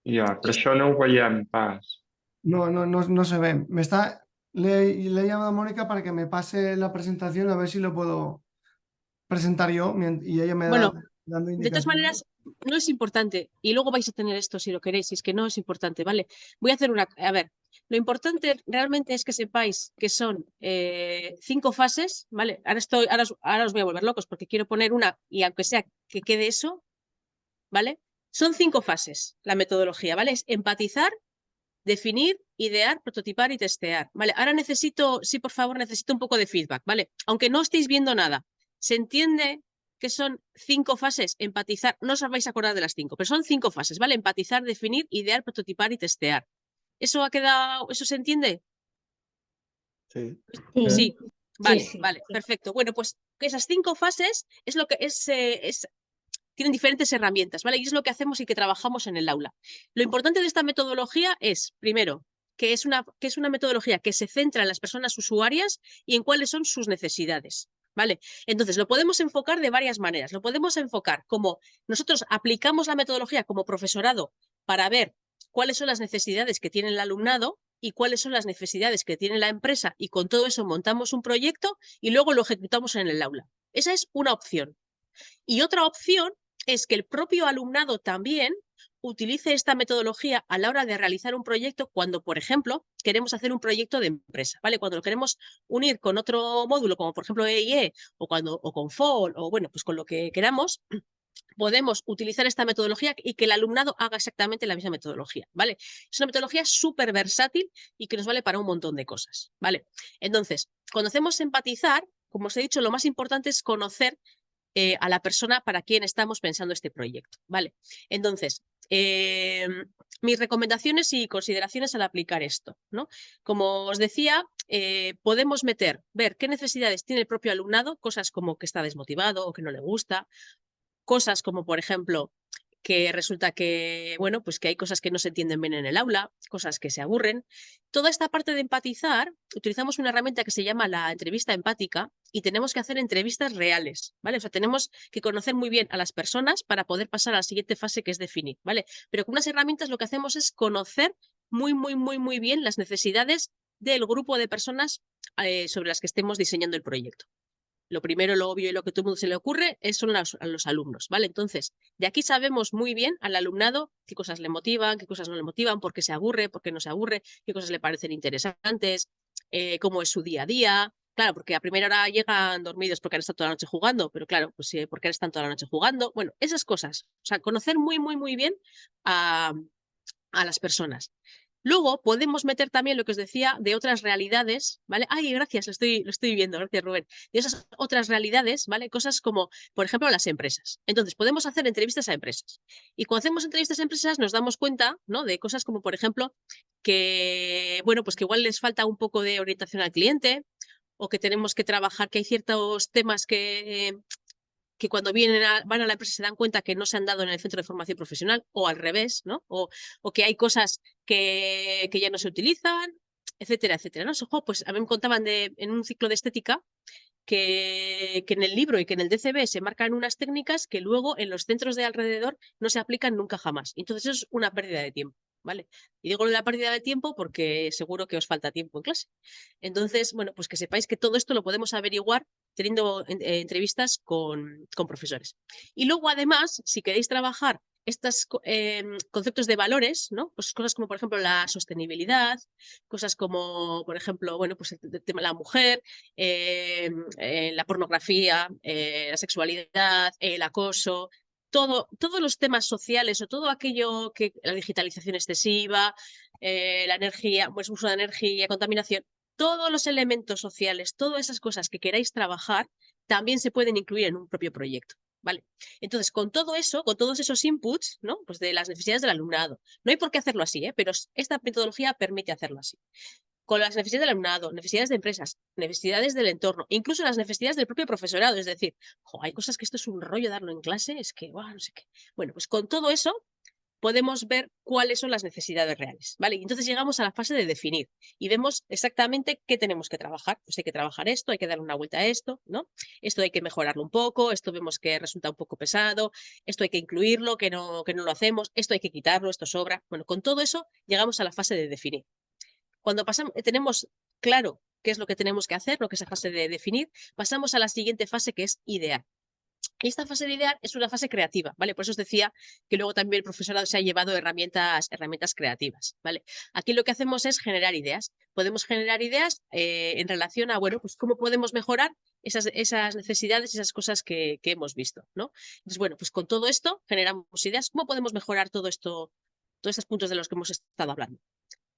Speaker 9: Ja, però això no ho veiem pas.
Speaker 1: no se ve. Le he llamado a Mónica para que me pase la presentación a ver si lo puedo presentar yo y ella me da
Speaker 2: Bueno,
Speaker 1: dando
Speaker 2: de todas
Speaker 1: indicaciones.
Speaker 2: maneras, no es importante. Y luego vais a tener esto si lo queréis, si es que no es importante, ¿vale? Voy a hacer una... A ver, lo importante realmente es que sepáis que son 5 fases, ¿vale? Ahora os voy a volver locos porque quiero poner una y aunque sea que quede eso, ¿vale? Son 5 fases la metodología, ¿vale? Es empatizar, definir, idear, prototipar y testear, ¿vale? Ahora necesito, sí, por favor, necesito un poco de feedback, ¿vale? Aunque no estéis viendo nada, ¿se entiende que son 5 fases? Empatizar, no os vais a acordar de las 5, pero son 5 fases, ¿vale? Empatizar, definir, idear, prototipar y testear. ¿Eso ha quedado, eso se entiende?
Speaker 8: Sí.
Speaker 2: Sí, vale,
Speaker 3: sí.
Speaker 2: vale, perfecto. Bueno, pues esas 5 fases es lo que tienen diferentes herramientas, ¿vale? Y es lo que hacemos y que trabajamos en el aula. Lo importante de esta metodología es, primero, que es una metodología que se centra en las personas usuarias y en cuáles son sus necesidades, ¿vale? Entonces, lo podemos enfocar de varias maneras. Lo podemos enfocar como nosotros aplicamos la metodología como profesorado para ver cuáles son las necesidades que tiene el alumnado y cuáles son las necesidades que tiene la empresa y con todo eso montamos un proyecto y luego lo ejecutamos en el aula. Esa es una opción. Y otra opción es que el propio alumnado también utilice esta metodología a la hora de realizar un proyecto cuando, por ejemplo, queremos hacer un proyecto de empresa, ¿vale? Cuando lo queremos unir con otro módulo, como por ejemplo EIE o con FOL o bueno, pues con lo que queramos, podemos utilizar esta metodología y que el alumnado haga exactamente la misma metodología, ¿vale? Es una metodología súper versátil y que nos vale para un montón de cosas, ¿vale? Entonces, cuando hacemos empatizar, como os he dicho, lo más importante es conocer a la persona para quien estamos pensando este proyecto, ¿vale? Entonces, mis recomendaciones y consideraciones al aplicar esto, ¿no? Como os decía, podemos ver qué necesidades tiene el propio alumnado, cosas como que está desmotivado o que no le gusta, cosas como, por ejemplo, que resulta que, bueno, pues que hay cosas que no se entienden bien en el aula, cosas que se aburren. Toda esta parte de empatizar, utilizamos una herramienta que se llama la entrevista empática y tenemos que hacer entrevistas reales, ¿vale? O sea, tenemos que conocer muy bien a las personas para poder pasar a la siguiente fase que es definir, ¿vale? Pero con unas herramientas lo que hacemos es conocer muy bien las necesidades del grupo de personas sobre las que estemos diseñando el proyecto. Lo primero, lo obvio y lo que a todo el mundo se le ocurre son a los alumnos, ¿vale? Entonces, de aquí sabemos muy bien al alumnado qué cosas le motivan, qué cosas no le motivan, por qué se aburre, por qué no se aburre, qué cosas le parecen interesantes, cómo es su día a día. Claro, porque a primera hora llegan dormidos porque han estado toda la noche jugando, pero claro, pues sí, porque están toda la noche jugando. Bueno, esas cosas. O sea, conocer muy bien a las personas. Luego podemos meter también lo que os decía de otras realidades, ¿vale? Ay, gracias, lo estoy viendo, gracias Rubén. De esas otras realidades, ¿vale? Cosas como, por ejemplo, las empresas. Entonces, podemos hacer entrevistas a empresas. Y cuando hacemos entrevistas a empresas nos damos cuenta, ¿no? De cosas como, por ejemplo, que, bueno, pues que igual les falta un poco de orientación al cliente o que tenemos que trabajar, que hay ciertos temas que cuando van a la empresa se dan cuenta que no se han dado en el centro de formación profesional o al revés, ¿no? O que hay cosas que ya no se utilizan, etcétera, etcétera, ¿no? Pues a mí me contaban en un ciclo de estética que en el libro y que en el DCB se marcan unas técnicas que luego en los centros de alrededor no se aplican nunca jamás. Entonces eso es una pérdida de tiempo, ¿vale? Y digo lo de la pérdida de tiempo porque seguro que os falta tiempo en clase. Entonces, bueno, pues que sepáis que todo esto lo podemos averiguar teniendo entrevistas con profesores. Y luego, además, si queréis trabajar estos conceptos de valores, ¿no? Pues cosas como, por ejemplo, la sostenibilidad, cosas como, por ejemplo, bueno, pues el tema de la mujer, la pornografía, la sexualidad, el acoso, todos los temas sociales o todo aquello que la digitalización excesiva, la energía, pues uso de energía, contaminación, todos los elementos sociales, todas esas cosas que queráis trabajar, también se pueden incluir en un propio proyecto. ¿Vale? Entonces, con todo eso, con todos esos inputs, ¿no? Pues de las necesidades del alumnado. No hay por qué hacerlo así, pero esta metodología permite hacerlo así. Con las necesidades del alumnado, necesidades de empresas, necesidades del entorno, incluso las necesidades del propio profesorado. Es decir, hay cosas que esto es un rollo darlo en clase, es que, no sé qué. Bueno, pues con todo eso podemos ver cuáles son las necesidades reales, ¿vale? Y entonces llegamos a la fase de definir y vemos exactamente qué tenemos que trabajar. Pues hay que trabajar esto, hay que darle una vuelta a esto, ¿no? Esto hay que mejorarlo un poco, esto vemos que resulta un poco pesado, esto hay que incluirlo, que no lo hacemos, esto hay que quitarlo, esto sobra. Bueno, con todo eso llegamos a la fase de definir. Cuando tenemos claro qué es lo que tenemos que hacer, lo que es la fase de definir, pasamos a la siguiente fase, que es idear. Y esta fase de idear es una fase creativa, ¿vale? Por eso os decía que luego también el profesorado se ha llevado herramientas creativas, ¿vale? Aquí lo que hacemos es generar ideas. Podemos generar ideas en relación a, bueno, pues cómo podemos mejorar esas necesidades, esas cosas que hemos visto, ¿no? Entonces, bueno, pues con todo esto generamos ideas. ¿Cómo podemos mejorar todo esto, todos estos puntos de los que hemos estado hablando?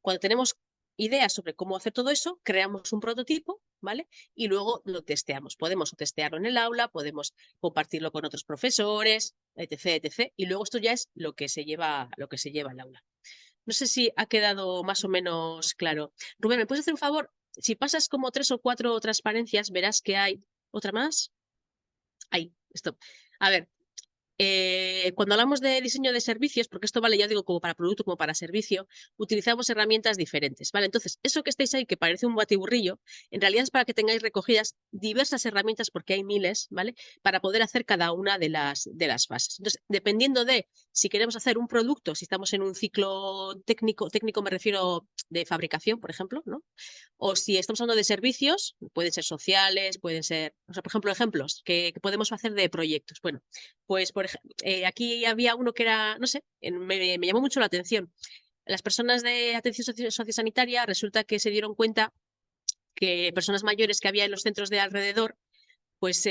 Speaker 2: Cuando tenemos ideas sobre cómo hacer todo eso, creamos un prototipo, ¿vale? Y luego lo testeamos. Podemos testearlo en el aula, podemos compartirlo con otros profesores, etc., etc. Y luego esto ya es lo que se lleva al aula. No sé si ha quedado más o menos claro. Rubén, ¿me puedes hacer un favor? Si pasas como 3 o 4 transparencias, verás que hay otra más. Ahí, stop. A ver, cuando hablamos de diseño de servicios, porque esto vale, ya digo, como para producto, como para servicio, utilizamos herramientas diferentes, ¿vale? Entonces, eso que estáis ahí, que parece un batiburrillo, en realidad es para que tengáis recogidas diversas herramientas, porque hay miles, ¿vale? Para poder hacer cada una de las fases. Entonces, dependiendo de si queremos hacer un producto, si estamos en un ciclo técnico me refiero de fabricación, por ejemplo, ¿no? O si estamos hablando de servicios, pueden ser sociales, pueden ser, o sea, por ejemplo, ejemplos que podemos hacer de proyectos. Bueno, pues aquí había uno que era, no sé, me llamó mucho la atención. Las personas de atención sociosanitaria resulta que se dieron cuenta que personas mayores que había en los centros de alrededor, pues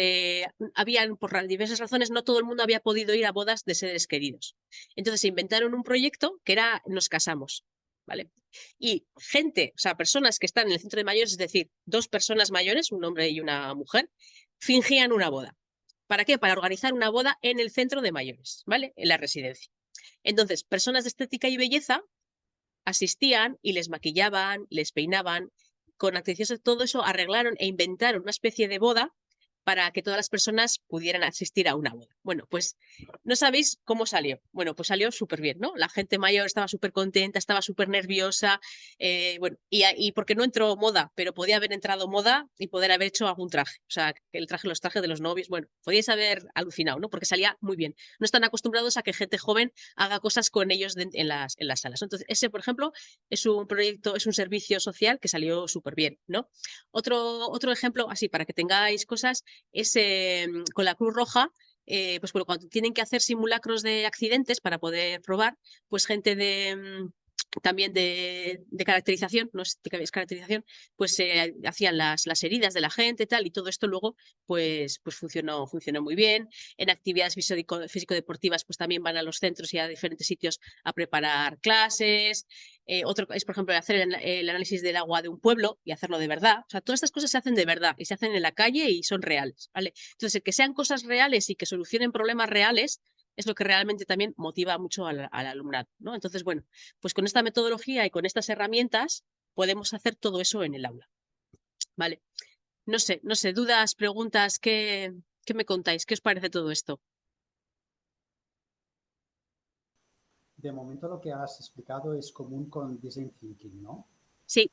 Speaker 2: habían, por diversas razones, no todo el mundo había podido ir a bodas de seres queridos. Entonces se inventaron un proyecto que era Nos casamos, ¿vale? Y gente, o sea, personas que están en el centro de mayores, es decir, 2 personas mayores, un hombre y una mujer, fingían una boda. ¿Para qué? Para organizar una boda en el centro de mayores, ¿vale? En la residencia. Entonces, personas de estética y belleza asistían y les maquillaban, les peinaban, con atención a todo eso arreglaron e inventaron una especie de boda para que todas las personas pudieran asistir a una boda. Bueno, pues no sabéis cómo salió. Bueno, pues salió súper bien, ¿no? La gente mayor estaba súper contenta, estaba súper nerviosa, bueno, y porque no entró moda, pero podía haber entrado moda y poder haber hecho algún traje. O sea, los trajes de los novios, bueno, podíais haber alucinado, ¿no? Porque salía muy bien. No están acostumbrados a que gente joven haga cosas con ellos en las salas. Entonces, ese, por ejemplo, es un proyecto, es un servicio social que salió súper bien, ¿no? Otro ejemplo, así, para que tengáis cosas, es con la Cruz Roja, pues bueno, cuando tienen que hacer simulacros de accidentes para poder probar, pues gente también de caracterización, no sé qué es caracterización, pues hacían las heridas de la gente y tal, y todo esto luego pues funcionó muy bien. En actividades físico-deportivas pues también van a los centros y a diferentes sitios a preparar clases. Otro es, por ejemplo, hacer el análisis del agua de un pueblo y hacerlo de verdad. O sea, todas estas cosas se hacen de verdad y se hacen en la calle y son reales, ¿vale? Entonces, el que sean cosas reales y que solucionen problemas reales es lo que realmente también motiva mucho al alumnado, ¿no? Entonces, bueno, pues con esta metodología y con estas herramientas podemos hacer todo eso en el aula, ¿vale? No sé, dudas, preguntas, ¿qué me contáis? ¿Qué os parece todo esto?
Speaker 10: De momento lo que has explicado es común con Design Thinking, ¿no?
Speaker 2: Sí,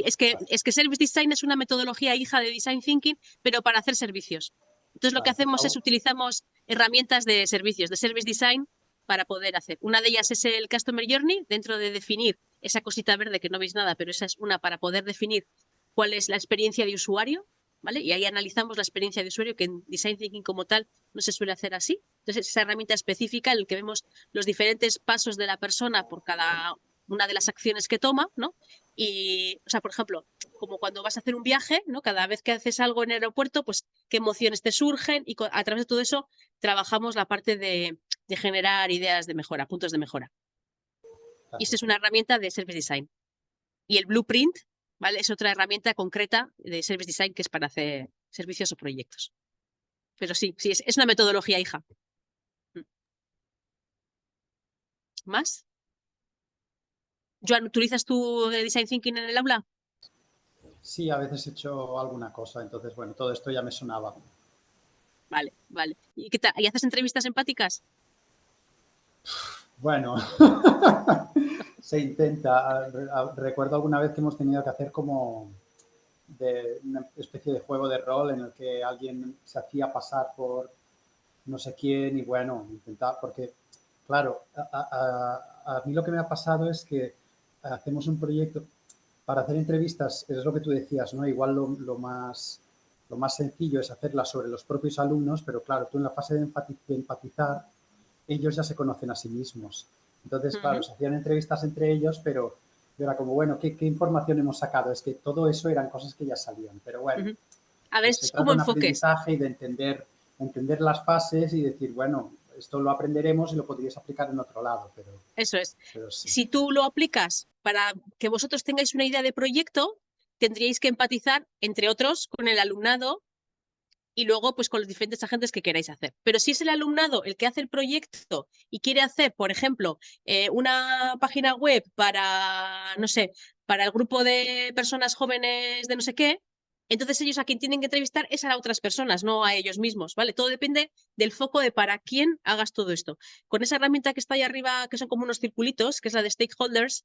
Speaker 2: es que Service Design es una metodología hija de Design Thinking, pero para hacer servicios. Entonces lo que hacemos es utilizamos herramientas de servicios, de Service Design, para poder hacer. Una de ellas es el Customer Journey, dentro de definir esa cosita verde que no veis nada, pero esa es una para poder definir cuál es la experiencia de usuario, ¿vale? Y ahí analizamos la experiencia de usuario, que en Design Thinking como tal no se suele hacer así. Entonces, esa herramienta específica en la que vemos los diferentes pasos de la persona por cada una de las acciones que toma, ¿no? Y, o sea, por ejemplo, como cuando vas a hacer un viaje, ¿no? Cada vez que haces algo en el aeropuerto, pues qué emociones te surgen y a través de todo eso trabajamos la parte de generar ideas de mejora, puntos de mejora. Y esta es una herramienta de Service Design. Y el Blueprint, ¿vale? Es otra herramienta concreta de Service Design que es para hacer servicios o proyectos. Pero sí, es una metodología, hija. ¿Más? Joan, ¿utilizas tu Design Thinking en el aula?
Speaker 10: Sí, a veces he hecho alguna cosa, entonces, bueno, todo esto ya me sonaba.
Speaker 2: Vale, vale. ¿Y qué tal? ¿Y haces entrevistas empáticas?
Speaker 10: Bueno, se intenta. Recuerdo alguna vez que hemos tenido que hacer como de una especie de juego de rol en el que alguien se hacía pasar por no sé quién y bueno, intentar, porque claro, a mí lo que me ha pasado es que hacemos un proyecto para hacer entrevistas, es lo que tú decías, ¿no? Igual lo más sencillo es hacerlas sobre los propios alumnos, pero claro, tú en la fase de empatizar, ellos ya se conocen a sí mismos. Entonces, claro, se hacían entrevistas entre ellos, pero era como, bueno, ¿qué información hemos sacado? Es que todo eso eran cosas que ya salían, pero bueno,
Speaker 2: A ver,
Speaker 10: se
Speaker 2: es
Speaker 10: trata
Speaker 2: como
Speaker 10: de un
Speaker 2: enfoques.
Speaker 10: aprendizaje y de entender las fases y decir, bueno, esto lo aprenderemos y lo podríais aplicar en otro lado,
Speaker 2: Eso es.
Speaker 10: pero sí.
Speaker 2: Si tú lo aplicas para que vosotros tengáis una idea de proyecto, tendríais que empatizar, entre otros, con el alumnado y luego pues con los diferentes agentes que queráis hacer. Pero si es el alumnado el que hace el proyecto y quiere hacer, por ejemplo, una página web para, no sé, para el grupo de personas jóvenes de no sé qué, entonces ellos a quien tienen que entrevistar es a otras personas, no a ellos mismos, ¿vale? Todo depende del foco de para quién hagas todo esto. Con esa herramienta que está ahí arriba, que son como unos circulitos, que es la de stakeholders,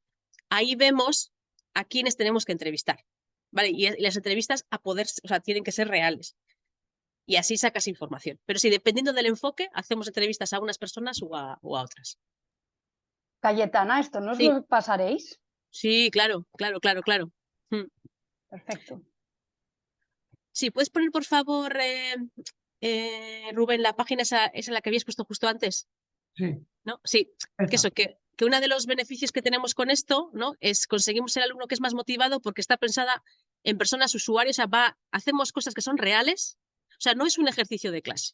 Speaker 2: ahí vemos a quienes tenemos que entrevistar, ¿vale? Y las entrevistas a poder, o sea, tienen que ser reales. Y así sacas información. Pero sí, dependiendo del enfoque, hacemos entrevistas a unas personas o a otras.
Speaker 4: Cayetana, ¿esto nos
Speaker 2: Sí.
Speaker 4: lo pasaréis?
Speaker 2: Sí, claro.
Speaker 4: Perfecto.
Speaker 2: Sí, ¿puedes poner, por favor, Rubén, la página esa la que habías puesto justo antes?
Speaker 1: Sí.
Speaker 2: ¿No? Sí, que
Speaker 1: Esta.
Speaker 2: eso, que uno de los beneficios que tenemos con esto, ¿no? Es conseguimos el alumno que es más motivado porque está pensada en personas usuarios, o sea, hacemos cosas que son reales, o sea, no es un ejercicio de clase.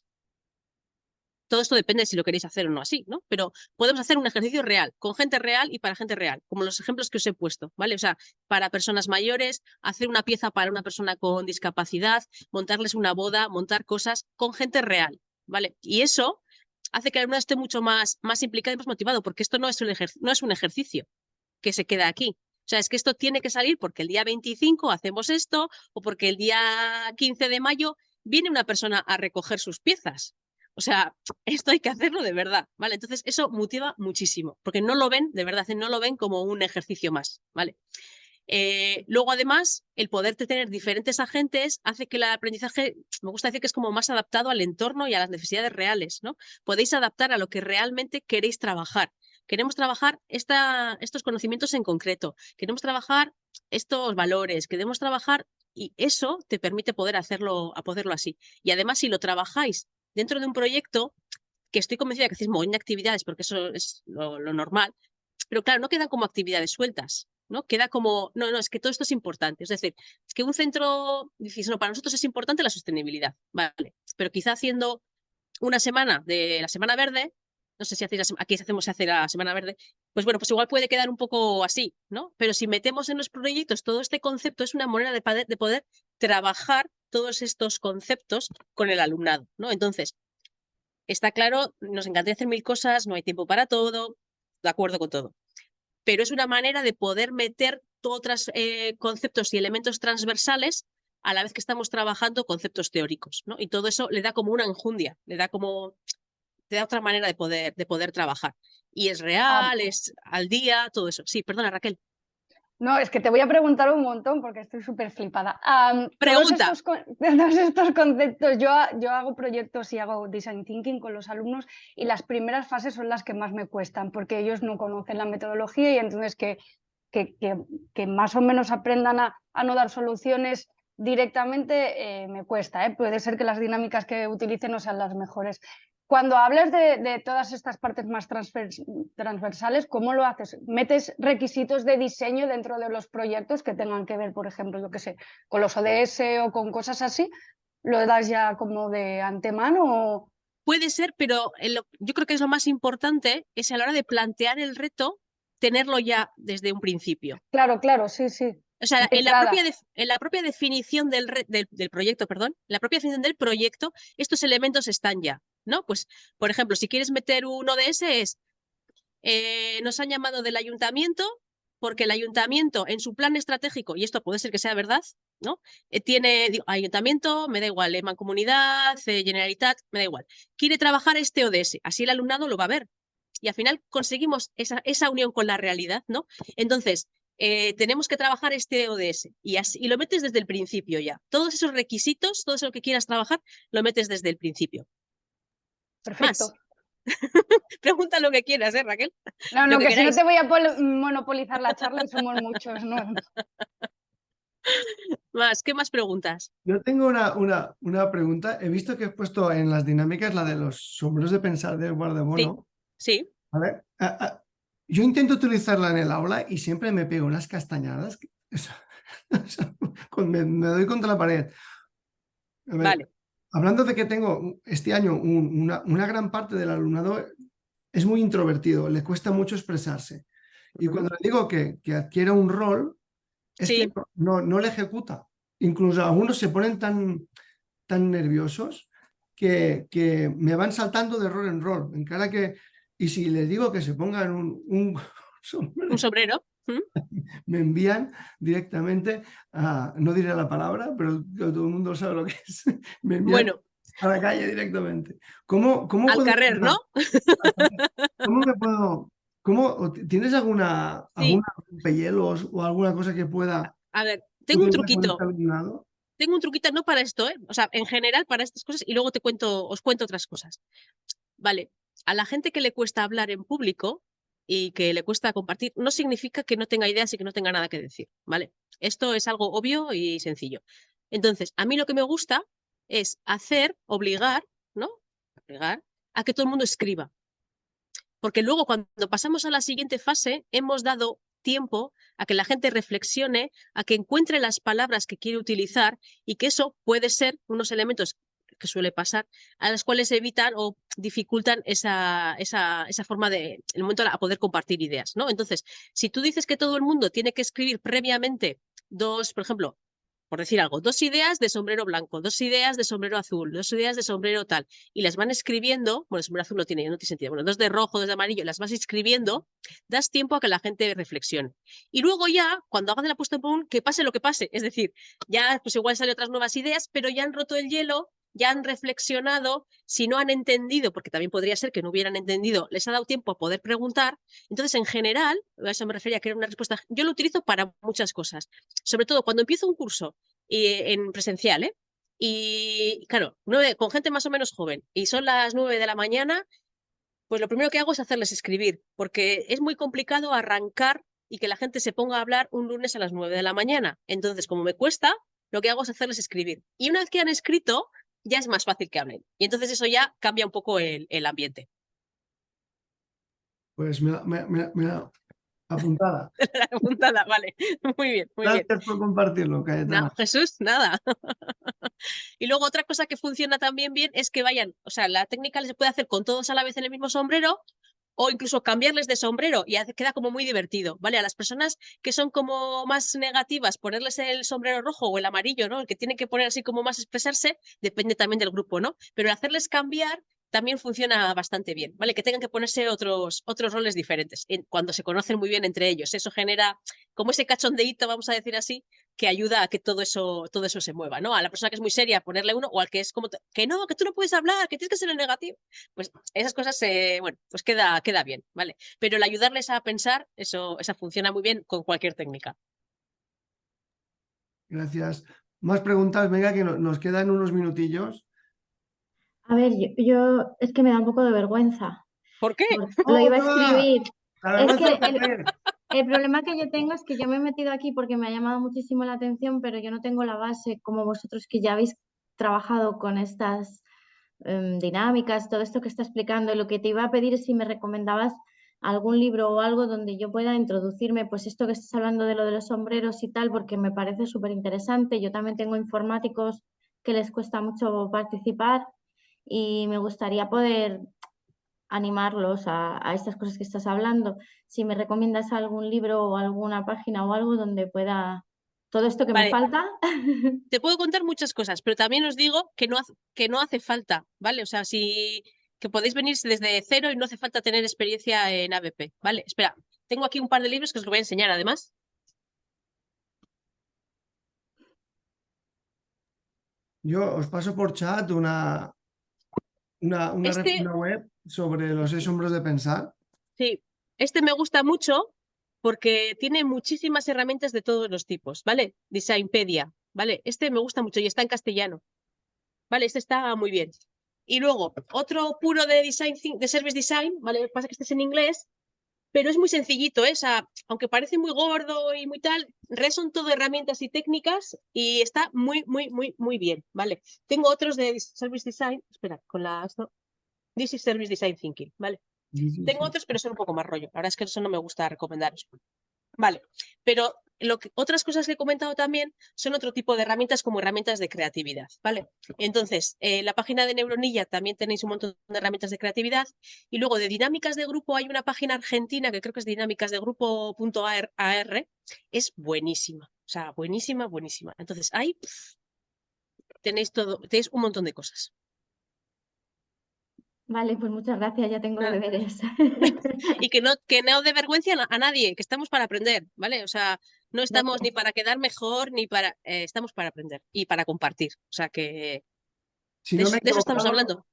Speaker 2: Todo esto depende de si lo queréis hacer o no así, ¿no? Pero podemos hacer un ejercicio real, con gente real y para gente real, como los ejemplos que os he puesto, ¿vale? O sea, para personas mayores, hacer una pieza para una persona con discapacidad, montarles una boda, montar cosas con gente real, ¿vale? Y eso hace que el alumno esté mucho más implicado y más motivado, porque esto no es un ejercicio que se queda aquí. O sea, es que esto tiene que salir porque el día 25 hacemos esto o porque el día 15 de mayo viene una persona a recoger sus piezas. O sea, esto hay que hacerlo de verdad, ¿vale? Entonces, eso motiva muchísimo, porque no lo ven, de verdad, no lo ven como un ejercicio más, ¿vale? Luego, además, el poder tener diferentes agentes hace que el aprendizaje, me gusta decir que es como más adaptado al entorno y a las necesidades reales, ¿no? Podéis adaptar a lo que realmente queréis trabajar. Queremos trabajar estos conocimientos en concreto, queremos trabajar estos valores, queremos trabajar y eso te permite poder hacerlo así. Y además, si lo trabajáis dentro de un proyecto, que estoy convencida que hacéis un montón de actividades porque eso es lo normal, pero claro, no quedan como actividades sueltas, ¿no? Queda como, no, es que todo esto es importante. Es decir, es que un centro, dices, no, para nosotros es importante la sostenibilidad, vale, pero quizá haciendo una semana de la Semana Verde, no sé si hacéis aquí se hace la Semana Verde, pues bueno, pues igual puede quedar un poco así, ¿no? Pero si metemos en los proyectos todo este concepto, es una manera de poder trabajar todos estos conceptos con el alumnado, ¿no? Entonces, está claro, nos encantaría hacer 1000 cosas, no hay tiempo para todo, de acuerdo con todo. Pero es una manera de poder meter otros conceptos y elementos transversales a la vez que estamos trabajando conceptos teóricos, ¿no? Y todo eso le da como una enjundia, te da otra manera de poder trabajar. Y es real, es al día, todo eso. Sí, perdona, Raquel.
Speaker 4: No, es que te voy a preguntar un montón porque estoy súper flipada.
Speaker 2: Pregunta.
Speaker 4: Todos estos conceptos, yo hago proyectos y hago design thinking con los alumnos y las primeras fases son las que más me cuestan porque ellos no conocen la metodología y entonces que más o menos aprendan a no dar soluciones directamente me cuesta. Puede ser que las dinámicas que utilicen no sean las mejores. Cuando hablas de todas estas partes más transversales, ¿cómo lo haces? ¿Metes requisitos de diseño dentro de los proyectos que tengan que ver, por ejemplo, yo qué sé, con los ODS o con cosas así? ¿Lo das ya como de antemano?
Speaker 2: Puede ser, pero yo creo que es lo más importante, es a la hora de plantear el reto, tenerlo ya desde un principio.
Speaker 4: Claro, sí.
Speaker 2: O sea,
Speaker 4: de entrada.
Speaker 2: en la propia definición del proyecto, perdón, en la propia definición del proyecto, estos elementos están ya, ¿no? Pues, por ejemplo, si quieres meter un ODS es, nos han llamado del ayuntamiento porque el ayuntamiento en su plan estratégico, y esto puede ser que sea verdad, ¿no? Digo, ayuntamiento, me da igual, Mancomunidad, Generalitat, me da igual. Quiere trabajar este ODS, así el alumnado lo va a ver. Y al final conseguimos esa unión con la realidad, ¿no? Entonces, tenemos que trabajar este ODS y lo metes desde el principio ya. Todos esos requisitos, todo eso lo que quieras trabajar, lo metes desde el principio.
Speaker 4: Perfecto.
Speaker 2: Más. Pregunta lo que quieras, Raquel.
Speaker 4: No,
Speaker 2: Lo
Speaker 4: no,
Speaker 2: que
Speaker 4: que si no
Speaker 2: queráis.
Speaker 4: te voy a monopolizar la charla y somos muchos, ¿no?
Speaker 2: Más, ¿qué más preguntas?
Speaker 1: Yo tengo una pregunta. He visto que he puesto en las dinámicas la de los sombreros de pensar de
Speaker 2: Sí,
Speaker 1: Guardamono.
Speaker 2: sí.
Speaker 1: ¿Vale? Yo intento utilizarla en el aula y siempre me pego unas castañadas. Me doy contra la pared. A ver,
Speaker 2: Vale.
Speaker 1: hablando de que tengo este año una gran parte del alumnado es muy introvertido, le cuesta mucho expresarse. Y cuando le digo que adquiera un rol, es
Speaker 2: Sí.
Speaker 1: que no le ejecuta. Incluso algunos se ponen tan nerviosos que me van saltando de rol en rol. En cara que, y si les digo que se pongan un sombrero,
Speaker 2: Un sombrero.
Speaker 1: me envían directamente a, no diré la palabra, pero todo el mundo sabe lo que es. Me envían
Speaker 2: Bueno,
Speaker 1: a la calle directamente. ¿Cómo
Speaker 2: al
Speaker 1: puedo
Speaker 2: carrer, ¿no?
Speaker 1: ¿Cómo me puedo... ¿Tienes alguna
Speaker 2: Sí.
Speaker 1: rompehielos o alguna cosa que pueda
Speaker 2: A ver, tengo un
Speaker 1: utilizar con este
Speaker 2: truquito.
Speaker 1: alumnado?
Speaker 2: Tengo un truquito, no para esto, ¿eh? O sea, en general para estas cosas y luego os cuento otras cosas. Vale, a la gente que le cuesta hablar en público y que le cuesta compartir, no significa que no tenga ideas y que no tenga nada que decir, ¿vale? Esto es algo obvio y sencillo. Entonces, a mí lo que me gusta es obligar, ¿no? Obligar a que todo el mundo escriba. Porque luego cuando pasamos a la siguiente fase, hemos dado tiempo a que la gente reflexione, a que encuentre las palabras que quiere utilizar y que eso puede ser unos elementos que suele pasar, a las cuales evitan o dificultan esa forma de, el momento a poder compartir ideas, ¿no? Entonces, si tú dices que todo el mundo tiene que escribir previamente por ejemplo, por decir algo, 2 ideas de sombrero blanco, 2 ideas de sombrero azul, 2 ideas de sombrero tal, y las van escribiendo, bueno, el sombrero azul no tiene sentido, bueno, 2 de rojo, 2 de amarillo, las vas escribiendo, das tiempo a que la gente reflexione. Y luego ya, cuando hagan la puesta en común, que pase lo que pase, es decir, ya pues igual salen otras nuevas ideas, pero ya han roto el hielo, ya han reflexionado, si no han entendido, porque también podría ser que no hubieran entendido, les ha dado tiempo a poder preguntar. Entonces, en general, a eso me refería, que era una respuesta, yo lo utilizo para muchas cosas, sobre todo cuando empiezo un curso en presencial, ¿eh? Y claro, con gente más o menos joven, y son las 9 de la mañana, pues lo primero que hago es hacerles escribir, porque es muy complicado arrancar y que la gente se ponga a hablar un lunes a las 9 de la mañana. Entonces, como me cuesta, lo que hago es hacerles escribir. Y una vez que han escrito, ya es más fácil que hablen. Y entonces eso ya cambia un poco el ambiente.
Speaker 1: Pues me la apuntada.
Speaker 2: Apuntada, vale. Muy bien, muy bien.
Speaker 1: Gracias por compartirlo, Cayetana.
Speaker 2: No, Jesús, nada. Y luego otra cosa que funciona también bien es que vayan, o sea, la técnica se puede hacer con todos a la vez en el mismo sombrero o incluso cambiarles de sombrero y queda como muy divertido, ¿vale? A las personas que son como más negativas, ponerles el sombrero rojo o el amarillo, ¿no? El que tiene que poner así como más expresarse, depende también del grupo, ¿no? Pero hacerles cambiar también funciona bastante bien, ¿vale? Que tengan que ponerse otros roles diferentes cuando se conocen muy bien entre ellos. Eso genera como ese cachondeíto, vamos a decir así, que ayuda a que todo eso se mueva, ¿no? A la persona que es muy seria, ponerle uno, o al que es como, que no, que tú no puedes hablar, que tienes que ser el negativo. Pues esas cosas, bueno, pues queda bien, ¿vale? Pero el ayudarles a pensar, esa funciona muy bien con cualquier técnica.
Speaker 1: Gracias. Más preguntas, venga, que nos quedan unos minutillos.
Speaker 3: A ver, yo es que me da un poco de vergüenza.
Speaker 2: ¿Por qué?
Speaker 3: Lo iba a escribir. Es que
Speaker 1: el
Speaker 3: el problema que yo tengo es que yo me he metido aquí porque me ha llamado muchísimo la atención, pero yo no tengo la base como vosotros que ya habéis trabajado con estas dinámicas, todo esto que está explicando. Y lo que te iba a pedir es si me recomendabas algún libro o algo donde yo pueda introducirme, pues esto que estás hablando de lo de los sombreros y tal, porque me parece súper interesante. Yo también tengo informáticos que les cuesta mucho participar y me gustaría poder animarlos a estas cosas que estás hablando. Si me recomiendas algún libro o alguna página o algo donde pueda todo esto que
Speaker 2: Vale.
Speaker 3: me falta.
Speaker 2: Te puedo contar muchas cosas, pero también os digo que no hace falta, ¿vale? O sea, que podéis venir desde cero y no hace falta tener experiencia en ABP, ¿vale? Espera, tengo aquí un par de libros que os los voy a enseñar además.
Speaker 1: Yo os paso por chat una web sobre los 6 hombros de pensar.
Speaker 2: Sí, este me gusta mucho porque tiene muchísimas herramientas de todos los tipos, ¿vale? Designpedia, ¿vale? Este me gusta mucho y está en castellano, ¿vale? Este está muy bien. Y luego, otro puro de Service Design, ¿vale? Pasa que este es en inglés, pero es muy sencillito, ¿eh? O sea, aunque parece muy gordo y muy tal, son todo herramientas y técnicas y está muy, muy, muy, muy bien, ¿vale? Tengo otros de Service Design, espera, This is Service Design Thinking, ¿vale? Tengo otros, pero son un poco más rollo. La verdad es que eso no me gusta recomendaros. Vale, pero otras cosas que he comentado también son otro tipo de herramientas como herramientas de creatividad, ¿vale? Entonces, en la página de Neuronilla también tenéis un montón de herramientas de creatividad y luego de dinámicas de grupo hay una página argentina que creo que es dinámicasdegrupo.ar, es buenísima, o sea, buenísima, buenísima. Entonces, ahí tenéis un montón de cosas.
Speaker 3: Vale, pues muchas gracias, ya tengo deberes.
Speaker 2: Y que no dé vergüenza a nadie, que estamos para aprender, ¿vale? O sea, no estamos ni para quedar mejor, ni para... estamos para aprender y para compartir. O sea que
Speaker 1: Si no me he
Speaker 2: de eso estamos
Speaker 1: equivocado,
Speaker 2: hablando.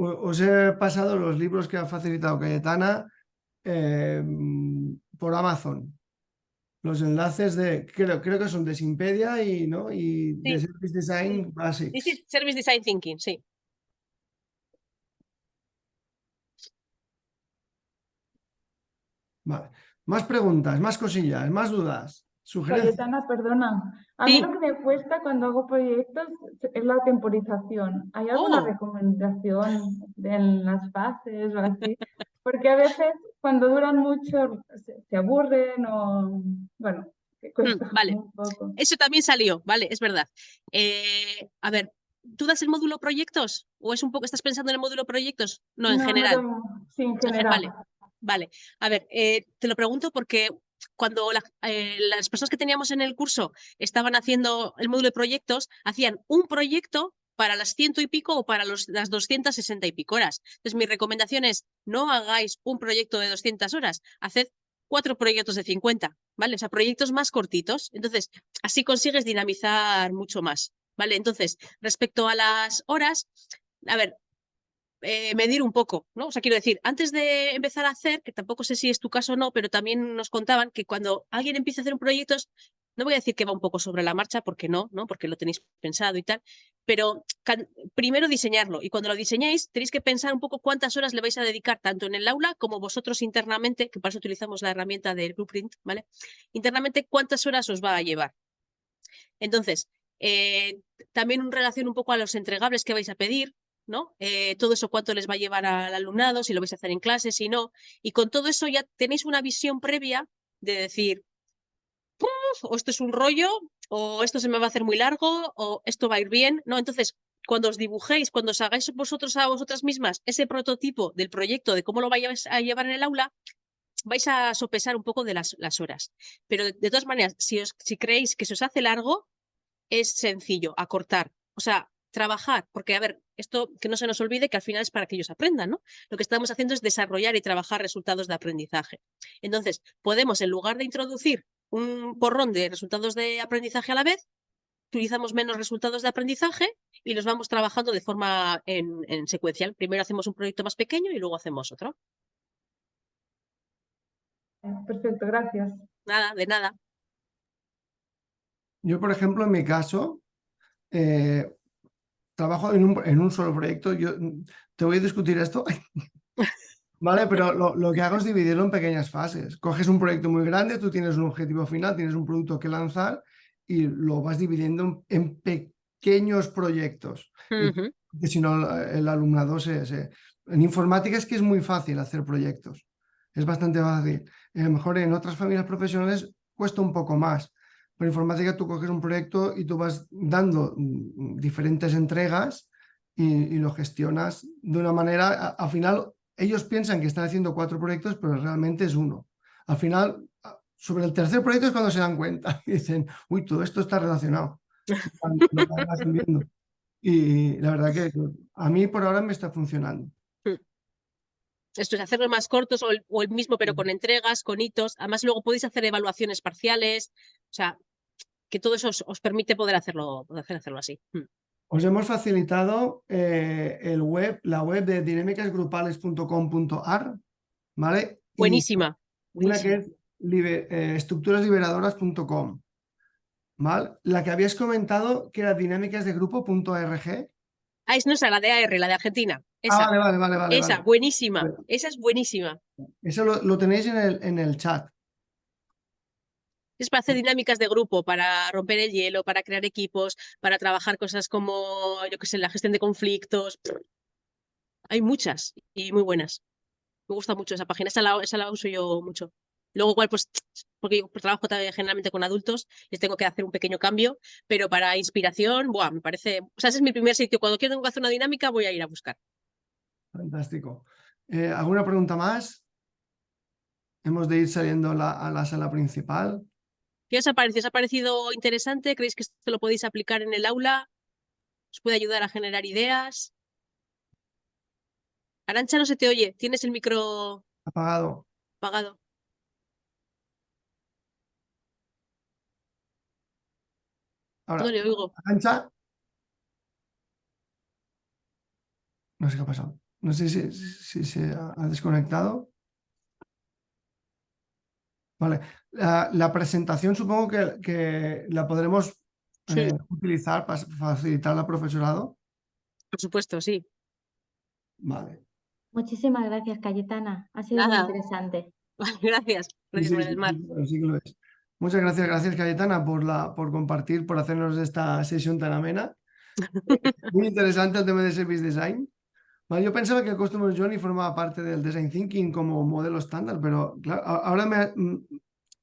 Speaker 1: os he pasado los libros que ha facilitado Cayetana por Amazon. Los enlaces creo que son de Simpedia y de
Speaker 2: Sí.
Speaker 1: Service Design Basics.
Speaker 2: This is Service Design Thinking, sí.
Speaker 1: Vale. Más preguntas, más cosillas, más dudas, sugerencias.
Speaker 7: Cayetana, perdona. A mí lo que me cuesta cuando hago proyectos es la temporización. ¿Hay alguna recomendación en las fases o así? Porque a veces cuando duran mucho se aburren o, bueno, que cuesta
Speaker 2: Vale,
Speaker 7: un poco.
Speaker 2: eso también salió, vale, es verdad. A ver, ¿tú das el módulo proyectos? ¿O es un poco, estás pensando en el módulo proyectos? No, en general.
Speaker 7: Sí, en general.
Speaker 2: Vale. A ver, te lo pregunto porque cuando las personas que teníamos en el curso estaban haciendo el módulo de proyectos, hacían un proyecto para las 100 y pico o para las 260 y pico horas. Entonces, mi recomendación es no hagáis un proyecto de 200 horas, haced 4 proyectos de 50, ¿vale? O sea, proyectos más cortitos. Entonces, así consigues dinamizar mucho más, ¿vale? Entonces, respecto a las horas, a ver, medir un poco, ¿no? O sea, quiero decir, antes de empezar a hacer, que tampoco sé si es tu caso o no, pero también nos contaban que cuando alguien empieza a hacer un proyecto, no voy a decir que va un poco sobre la marcha, porque no, porque lo tenéis pensado y tal, pero primero diseñarlo y cuando lo diseñéis tenéis que pensar un poco cuántas horas le vais a dedicar tanto en el aula como vosotros internamente, que para eso utilizamos la herramienta del Blueprint, ¿vale? Internamente, cuántas horas os va a llevar. Entonces, también en relación un poco a los entregables que vais a pedir, ¿no? Todo eso cuánto les va a llevar al alumnado, si lo vais a hacer en clase, si no. Y con todo eso ya tenéis una visión previa de decir, o esto es un rollo, o esto se me va a hacer muy largo, o esto va a ir bien, ¿no? Entonces, cuando os dibujéis, cuando os hagáis vosotros a vosotras mismas ese prototipo del proyecto, de cómo lo vais a llevar en el aula, vais a sopesar un poco de las horas. Pero de todas maneras, si creéis que se os hace largo, es sencillo, acortar. O sea, trabajar, porque, a ver, esto que no se nos olvide que al final es para que ellos aprendan, ¿no? Lo que estamos haciendo es desarrollar y trabajar resultados de aprendizaje. Entonces, podemos, en lugar de introducir un porrón de resultados de aprendizaje a la vez, utilizamos menos resultados de aprendizaje y los vamos trabajando de forma en secuencial. Primero hacemos un proyecto más pequeño y luego hacemos otro.
Speaker 7: Perfecto, gracias.
Speaker 2: Nada, de nada.
Speaker 1: Yo, por ejemplo, en mi caso, trabajo en un solo proyecto. Yo te voy a discutir esto, ¿vale? Pero lo que hago es dividirlo en pequeñas fases. Coges un proyecto muy grande, tú tienes un objetivo final, tienes un producto que lanzar y lo vas dividiendo en pequeños proyectos. Que si no, el alumnado En informática es que es muy fácil hacer proyectos. Es bastante fácil. A lo mejor en otras familias profesionales cuesta un poco más. Pero en informática tú coges un proyecto y tú vas dando diferentes entregas y lo gestionas de una manera, al final ellos piensan que están haciendo 4 proyectos, pero realmente es uno. Al final sobre el tercer proyecto es cuando se dan cuenta y dicen, uy, todo esto está relacionado. Cuando lo vas viendo. Y la verdad que a mí por ahora me está funcionando.
Speaker 2: Esto es hacerlos más cortos o el mismo, pero con entregas, con hitos. Además, luego podéis hacer evaluaciones parciales. O sea, que todo eso os permite poder hacerlo así.
Speaker 1: Os hemos facilitado la web de dinámicasgrupales.com.ar, ¿vale?
Speaker 2: Buenísima.
Speaker 1: Y una que
Speaker 2: buenísima.
Speaker 1: es estructurasliberadoras.com, ¿vale? La que habías comentado que era dinámicasdegrupo.org.
Speaker 2: Ah, no es la de AR, la de Argentina. Esa.
Speaker 1: Vale.
Speaker 2: Esa, buenísima. Esa es buenísima.
Speaker 1: Eso lo tenéis en el chat.
Speaker 2: Es para hacer dinámicas de grupo, para romper el hielo, para crear equipos, para trabajar cosas como, yo qué sé, la gestión de conflictos. Hay muchas y muy buenas. Me gusta mucho esa página, esa la uso yo mucho. Luego igual, pues, porque yo trabajo generalmente con adultos, les tengo que hacer un pequeño cambio, pero para inspiración, buah, me parece, o sea, ese es mi primer sitio. Cuando quiero hacer una dinámica voy a ir a buscar.
Speaker 1: Fantástico. ¿Alguna pregunta más? Hemos de ir saliendo a la sala principal.
Speaker 2: ¿Qué os ha parecido? ¿Os ha parecido interesante? ¿Creéis que esto lo podéis aplicar en el aula? ¿Os puede ayudar a generar ideas? Arantxa, no se te oye. ¿Tienes el micro
Speaker 1: Apagado.
Speaker 2: apagado?
Speaker 1: Ahora,
Speaker 2: No le oigo.
Speaker 1: Arantxa. No sé qué ha pasado. No sé si se ha desconectado. Vale. La presentación supongo que la podremos utilizar para facilitar al profesorado.
Speaker 2: Por supuesto, sí.
Speaker 1: Vale.
Speaker 3: Muchísimas gracias, Cayetana. Ha sido muy interesante.
Speaker 2: Gracias. Gracias, María del Mar.
Speaker 1: Sí que lo es. Muchas gracias, Cayetana, por compartir, por hacernos esta sesión tan amena. Muy interesante el tema de Service Design. Vale, yo pensaba que el Customer Journey formaba parte del Design Thinking como modelo estándar, pero claro, ahora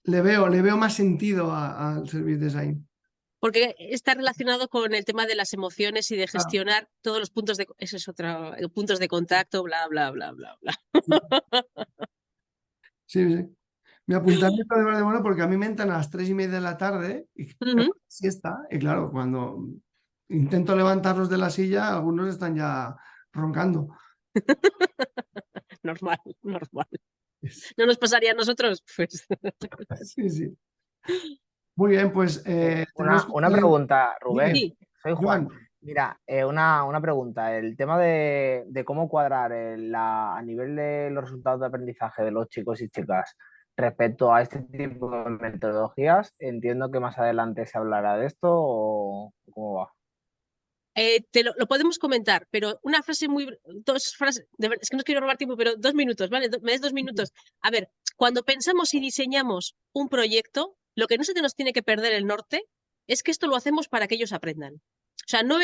Speaker 1: le veo más sentido al Service Design.
Speaker 2: Porque está relacionado con el tema de las emociones y de gestionar todos los puntos de... Eso es otro... Puntos de contacto, bla, bla, bla, bla, bla.
Speaker 1: Sí. Me apunté esto de bueno porque a mí me entran a las 3:30 de la tarde y siesta. Y claro, cuando intento levantarlos de la silla, algunos están ya roncando.
Speaker 2: Normal. ¿No nos pasaría a nosotros? Pues...
Speaker 1: Sí. Muy bien, pues...
Speaker 11: una pregunta, Rubén.
Speaker 2: Sí.
Speaker 11: Soy Juan. Mira, una pregunta. El tema de cómo cuadrar a nivel de los resultados de aprendizaje de los chicos y chicas respecto a este tipo de metodologías, entiendo que más adelante se hablará de esto o cómo va.
Speaker 2: Lo podemos comentar, pero una frase dos frases, es que no quiero robar tiempo, pero 2 minutos, ¿vale? Me des 2 minutos. A ver, cuando pensamos y diseñamos un proyecto, lo que no se nos tiene que perder el norte es que esto lo hacemos para que ellos aprendan. O sea, no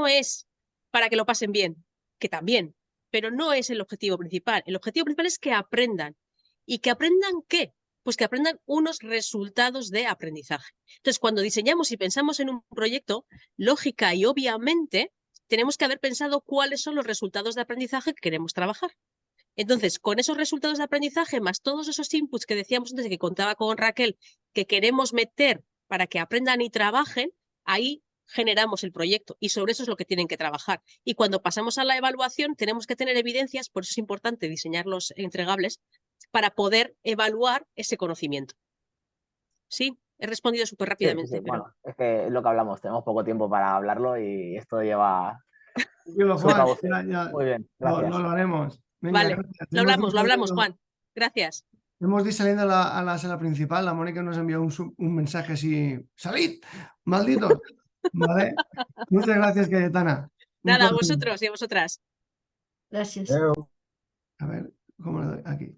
Speaker 2: es para que lo pasen bien, que también, pero no es el objetivo principal. El objetivo principal es que aprendan. ¿Y que aprendan qué? Pues que aprendan unos resultados de aprendizaje. Entonces, cuando diseñamos y pensamos en un proyecto, lógica y obviamente, tenemos que haber pensado cuáles son los resultados de aprendizaje que queremos trabajar. Entonces, con esos resultados de aprendizaje, más todos esos inputs que decíamos antes, que contaba con Raquel, que queremos meter para que aprendan y trabajen, ahí generamos el proyecto y sobre eso es lo que tienen que trabajar. Y cuando pasamos a la evaluación, tenemos que tener evidencias, por eso es importante diseñar los entregables, para poder evaluar ese conocimiento. Sí, he respondido súper rápidamente.
Speaker 11: Sí. Pero... Bueno, es que es lo que hablamos, tenemos poco tiempo para hablarlo y esto lleva...
Speaker 1: Juan,
Speaker 11: muy bien, gracias.
Speaker 1: Lo haremos. Venga,
Speaker 2: vale,
Speaker 1: gracias.
Speaker 2: lo hablamos, Juan. Gracias.
Speaker 1: Hemos de ir saliendo a la sala principal. La Mónica nos envió un mensaje así: ¡salid, malditos! ¿Vale? Muchas gracias, Cayetana.
Speaker 2: Nada, a vosotros y a vosotras.
Speaker 3: Gracias.
Speaker 1: A ver, ¿cómo le doy? Aquí.